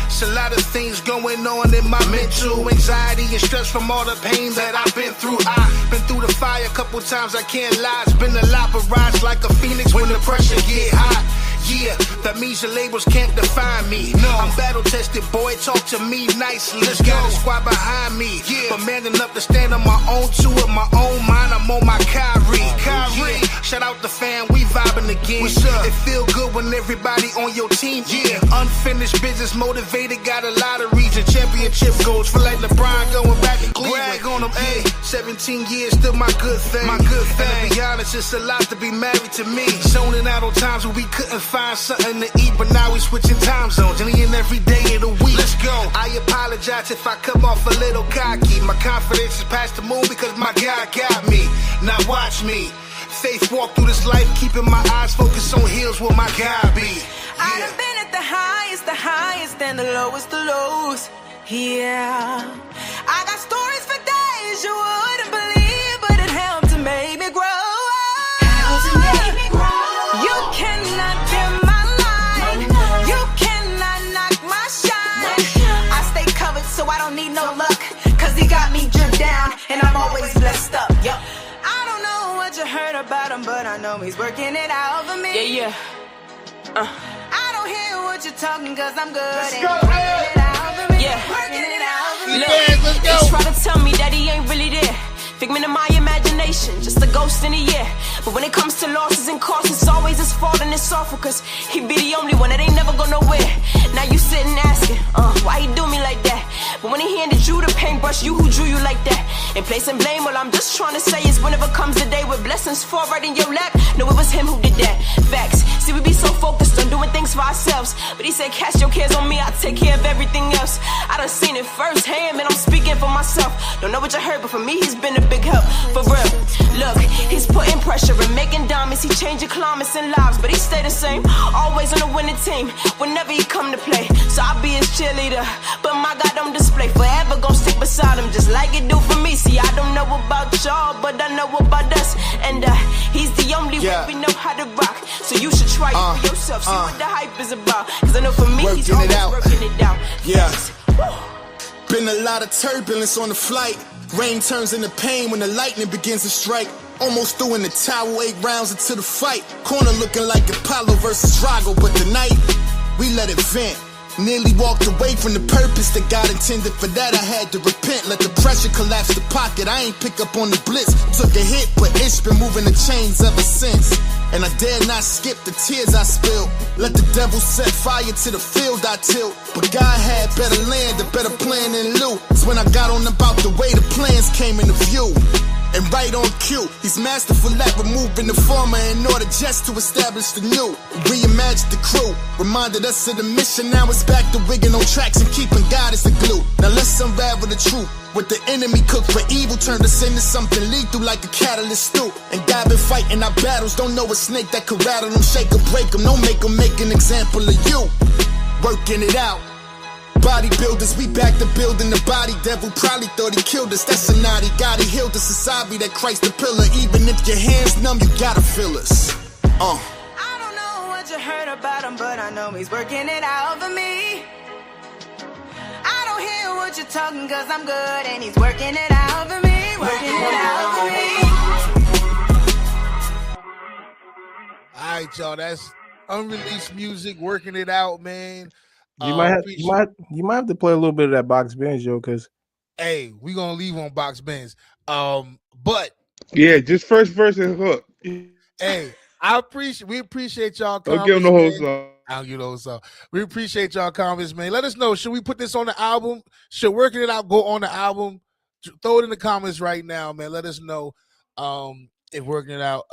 it's a lot of things going on in my mental anxiety and stress from all the pain that I've been through. I've been through the fire a couple times, I can't lie. It's been a lot, but rise like a phoenix when the pressure get hot. Yeah, that means your labels can't define me. No, I'm battle tested, boy. Talk to me nicely. Let's got a squad behind me. Yeah, but man enough to stand on my own two with my own mind. I'm on my Kyrie. Yeah. Shout out the fan, we vibing again. What's up? It feel good when everybody on your team. Yeah, unfinished business, motivated, got a lot of reasons. Championship goals, feel like LeBron going back to Cleveland. Brag on him, hey. 17 years, still my good thing. My good thing. And to be honest, it's a lot to be married to me. Zoning out on times when we couldn't find something to eat, but now we switching time zones. And every day of the week. Let's go. I apologize if I come off a little cocky. My confidence is past the moon because my God got me. Now watch me. Faith walk through this life, keeping my eyes focused on hills where my God be. I done been at the highest, and the lowest, the lows. Yeah, I got stories for days you wouldn't believe, but it helped to make me grow. You cannot dim my light. You cannot knock my shine. I stay covered, so I don't need no luck, cause he got me dripped down, and I'm always blessed up. Yup. I don't know what you heard about him, but I know he's working it out for me. Yeah. I don't hear what you're talking, cause I'm good. Let's go, working it out for me. Yeah. Working it out for me. Let's go. They try to tell me that he ain't really there. Figment of my imagination, just a ghost in the air. But when it comes to losses and costs, it's always his fault and it's awful, cause he be the only one that ain't never go nowhere. Now you sitting asking, why he do me like that? But when he handed you the paintbrush, you who drew you like that. And placing blame, all I'm just trying to say is whenever comes the day with blessings fall right in your lap, no, it was him who did that. Facts. See, we be so focused on doing things for ourselves, but he said, cast your cares on me, I'll take care of everything else. I done seen it firsthand, man, I'm speaking for myself. Don't know what you heard, but for me, he's been a big help, for real. Look, he's putting pressure pressure and making diamonds. He changing climates and lives, but he stay the same. Always on the winning team whenever he come to play. So I'll be his cheerleader, but my God don't display. Forever gon' stick beside him just like it do for me. See, I don't know about y'all, but I know about us. And he's the only one we know how to rock. So you should try it for yourself. See what the hype is about. Cause I know for me, he's always working it out. Yeah. Been a lot of turbulence on the flight. Rain turns into pain when the lightning begins to strike. Almost threw in the towel 8 rounds into the fight. Corner looking like Apollo versus Drago, but tonight we let it vent. Nearly walked away from the purpose that God intended. For that I had to repent. Let the pressure collapse the pocket. I ain't pick up on the blitz. Took a hit, but it's been moving the chains ever since. And I dare not skip the tears I spilled. Let the devil set fire to the field I tilled. But God had better land, a better plan than Lou. It's when I got on about the way the plans came into view. And right on cue, he's masterful at removing the former in order just to establish the new. Reimagined the crew, reminded us of the mission. Now it's back to wigging on tracks and keeping God as the glue. Now let's unravel the truth. What the enemy cooked for evil turned us into something lethal like a catalyst stew. And God been fighting our battles, don't know a snake that could rattle them, shake or break them. Don't make them make an example of you. Working it out. Bodybuilders, we back to building the body. Devil probably thought he killed us. That's a naughty God. He healed us. Society that Christ the pillar. Even if your hands numb, you gotta feel us. I don't know what you heard about him, but I know he's working it out for me. I don't hear what you're talking, cause I'm good, and he's working it out for me. Working it out for me. All right, y'all. That's unreleased music. Working it out, man. You might have to play a little bit of that box bench, Joe, because hey, we gonna leave on box bench. But yeah, just first verse and hook. Hey, we appreciate y'all comments. Don't give them the whole song. I'll give those song. We appreciate y'all comments, man. Let us know. Should we put this on the album? Should Working It Out go on the album? Throw it in the comments right now, man. Let us know if Working It Out.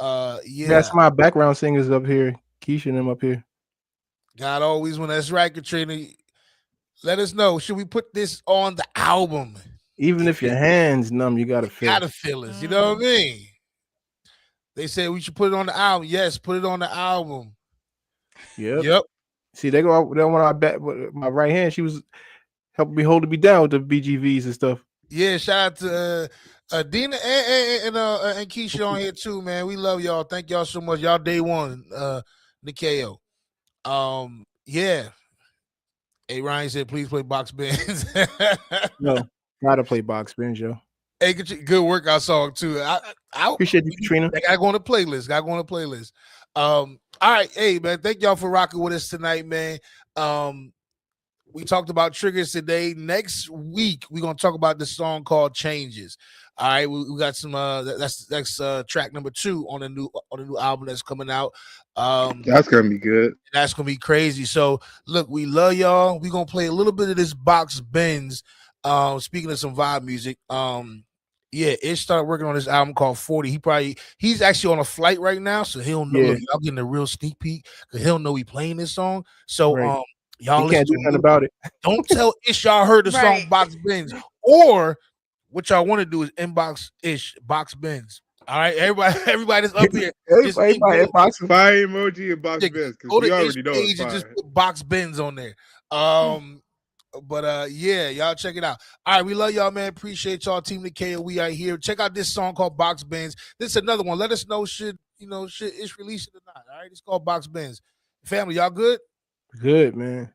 Yeah. That's my background singers up here. Keisha and them up here. God always when that's right, Katrina. Let us know. Should we put this on the album? Even if your hands numb, you gotta feel. Gotta feel it. You know what I mean? They said we should put it on the album. Yes, put it on the album. Yep. See, they go out there when I bet with my right hand. She was helping me hold me down with the BGVs and stuff. Yeah, shout out to Dina and Keisha on here too, man. We love y'all. Thank y'all so much. Y'all day one, Nikeo. Yeah. Hey, Ryan said, please play box bench. No, gotta play box bench, yo. Hey, good workout song too. I appreciate you, Katrina. I got going to playlist. All right, hey man, thank y'all for rocking with us tonight, man. We talked about triggers today. Next week, we're gonna talk about this song called Changes. All right, we got some that's track number 2 on the new album that's coming out. That's gonna be good. That's gonna be crazy. So look, we love y'all. We're gonna play a little bit of this Box Benz. Speaking of some vibe music, yeah, Ish started working on this album called 40. He's actually on a flight right now, so he'll know. Look, y'all getting a real sneak peek because he'll know we playing this song. So right. Y'all can't do nothing about it. Don't tell Ish y'all heard the song Box Benz, or what y'all want to do is inbox Ish Box Benz. All right, everybody that's up here, everybody box fire emoji and Box Benz because we already know it's fire. Just put Box Benz on there. But yeah, y'all check it out. All right, we love y'all, man. Appreciate y'all, Team Nikeo. We are here. Check out this song called Box Benz. This is another one. Let us know should it's released or not. All right, it's called Box Benz. Family, y'all good? Good, man.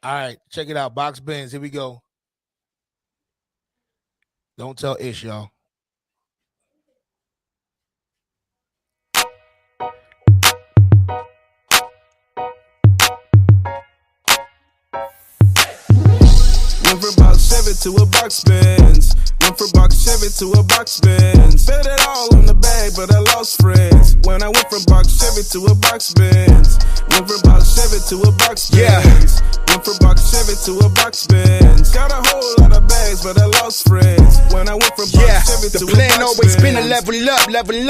All right, check it out. Box Benz. Here we go. Don't tell Ish, y'all. Went from box Chevy to a box Benz. Went from box Chevy to a box Benz. Spent it all in the bag, but I lost friends. When I went from box Chevy to a box Benz. Went from box Chevy to a box Benz. Went from box Chevy to a box Benz. Got a whole lot of bags, but I lost friends. When I went from box Chevy to a box Benz. The plan always been to level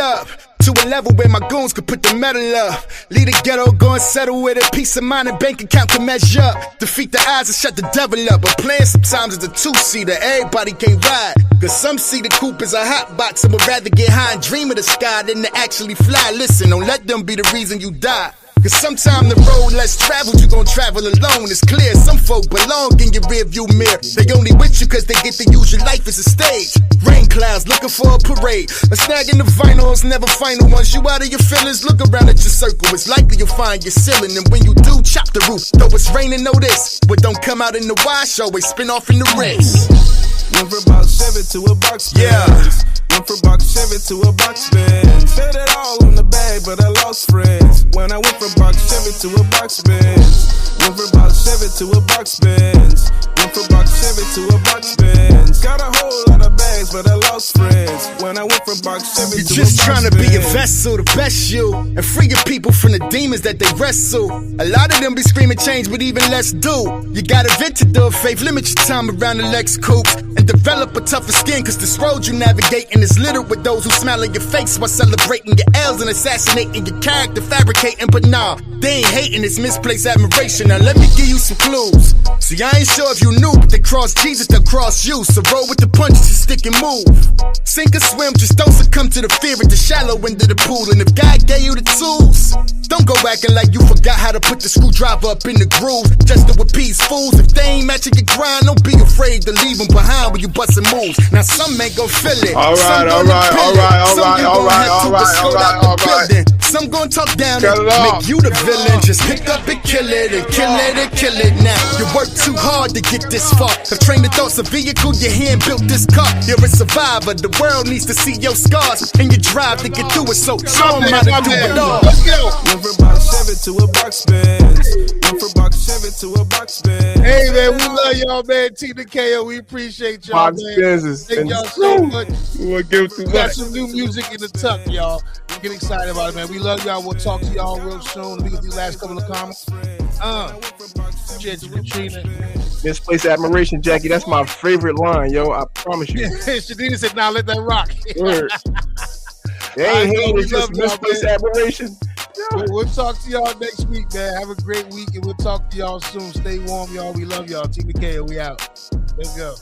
up. to a level where my goons could put the metal up. Leave the ghetto, go and settle with it. Peace of mind and bank account can measure up. Defeat the odds and shut the devil up. But playing sometimes is a two-seater, everybody can't ride. Cause some see the coupe as a hot box and would rather get high and dream of the sky than to actually fly. Listen, don't let them be the reason you die. Cause sometime the road less traveled, you gon' travel alone. It's clear, some folk belong in your rearview mirror. They only with you cause they get to use your life as a stage. Rain clouds looking for a parade. A snag in the vinyls, never final. Once you out of your feelings, look around at your circle. It's likely you'll find your ceiling. And when you do, chop the roof. Though it's raining, know this. But don't come out in the wash, always spin off in the race. Went from box Chevy to a box Benz. Yeah. Went from box Chevy to a box Benz. Spent it all on the bag, but I lost friends. When I went from box Chevy to a box Benz. Went from box Chevy to a box Benz. Went from box Chevy to a box Benz. Got a whole lot of bags, but I lost friends. When I went from box Chevy You're to just a box trying to be a Benz. vessel, the best you. And free your people from the demons that they wrestle. A lot of them be screaming change, but even less do. You gotta vent to the faith, limit your time around the Lex coupes. And develop a tougher skin, cause this road you navigating is littered with those who smile in your face while celebrating your L's and assassinating your character, fabricating. But nah, they ain't hating, it's misplaced admiration. Now let me give you some clues. See, I ain't sure if you knew, but they cross Jesus, they'll cross you. So roll with the punches and stick and move. Sink or swim, just don't succumb to the fear at the shallow end of the pool. And if God gave you the tools, don't go acting like you forgot how to put the screwdriver up in the groove just to appease fools. If they ain't matching your grind, don't be afraid to leave them behind when you bustin' moves. Now some ain't gon' feel it. All right, Some all gonna right, feel all it. right, all Some right, you all gon' right, have to all right, escort all out right, the all right. building. Some gon' talk down Cut and it off. make you the villain. Just pick up and kill it and kill it and kill it now. You work too hard to get this far. Have trained the thoughts, a vehicle, your hand built this car. You're a survivor, the world needs to see your scars and your drive to get through it. So show them how to do it all. Let's go. Went from box Chevy to a box Benz. Went from box Chevy to a box Benz. Hey man, we love y'all, man. Team Nikeo, we appreciate y'all, Box man. Benzes. Thank y'all so much. We won't give too We got much. some new music in the tuck, y'all. Get excited about it, man. We love y'all. We'll talk to y'all real soon. We get these last couple of comments. Shit, Katrina. Misplaced admiration, Jackie. That's my favorite line, yo. I promise you. Shadina said, "Now let that rock." Word. They All right, ain't man, hating, we it's just love y'all, misplaced man. admiration. We'll talk to y'all next week, man. Have a great week, and we'll talk to y'all soon. Stay warm, y'all. We love y'all. Team Nikeo, we out. Let's go.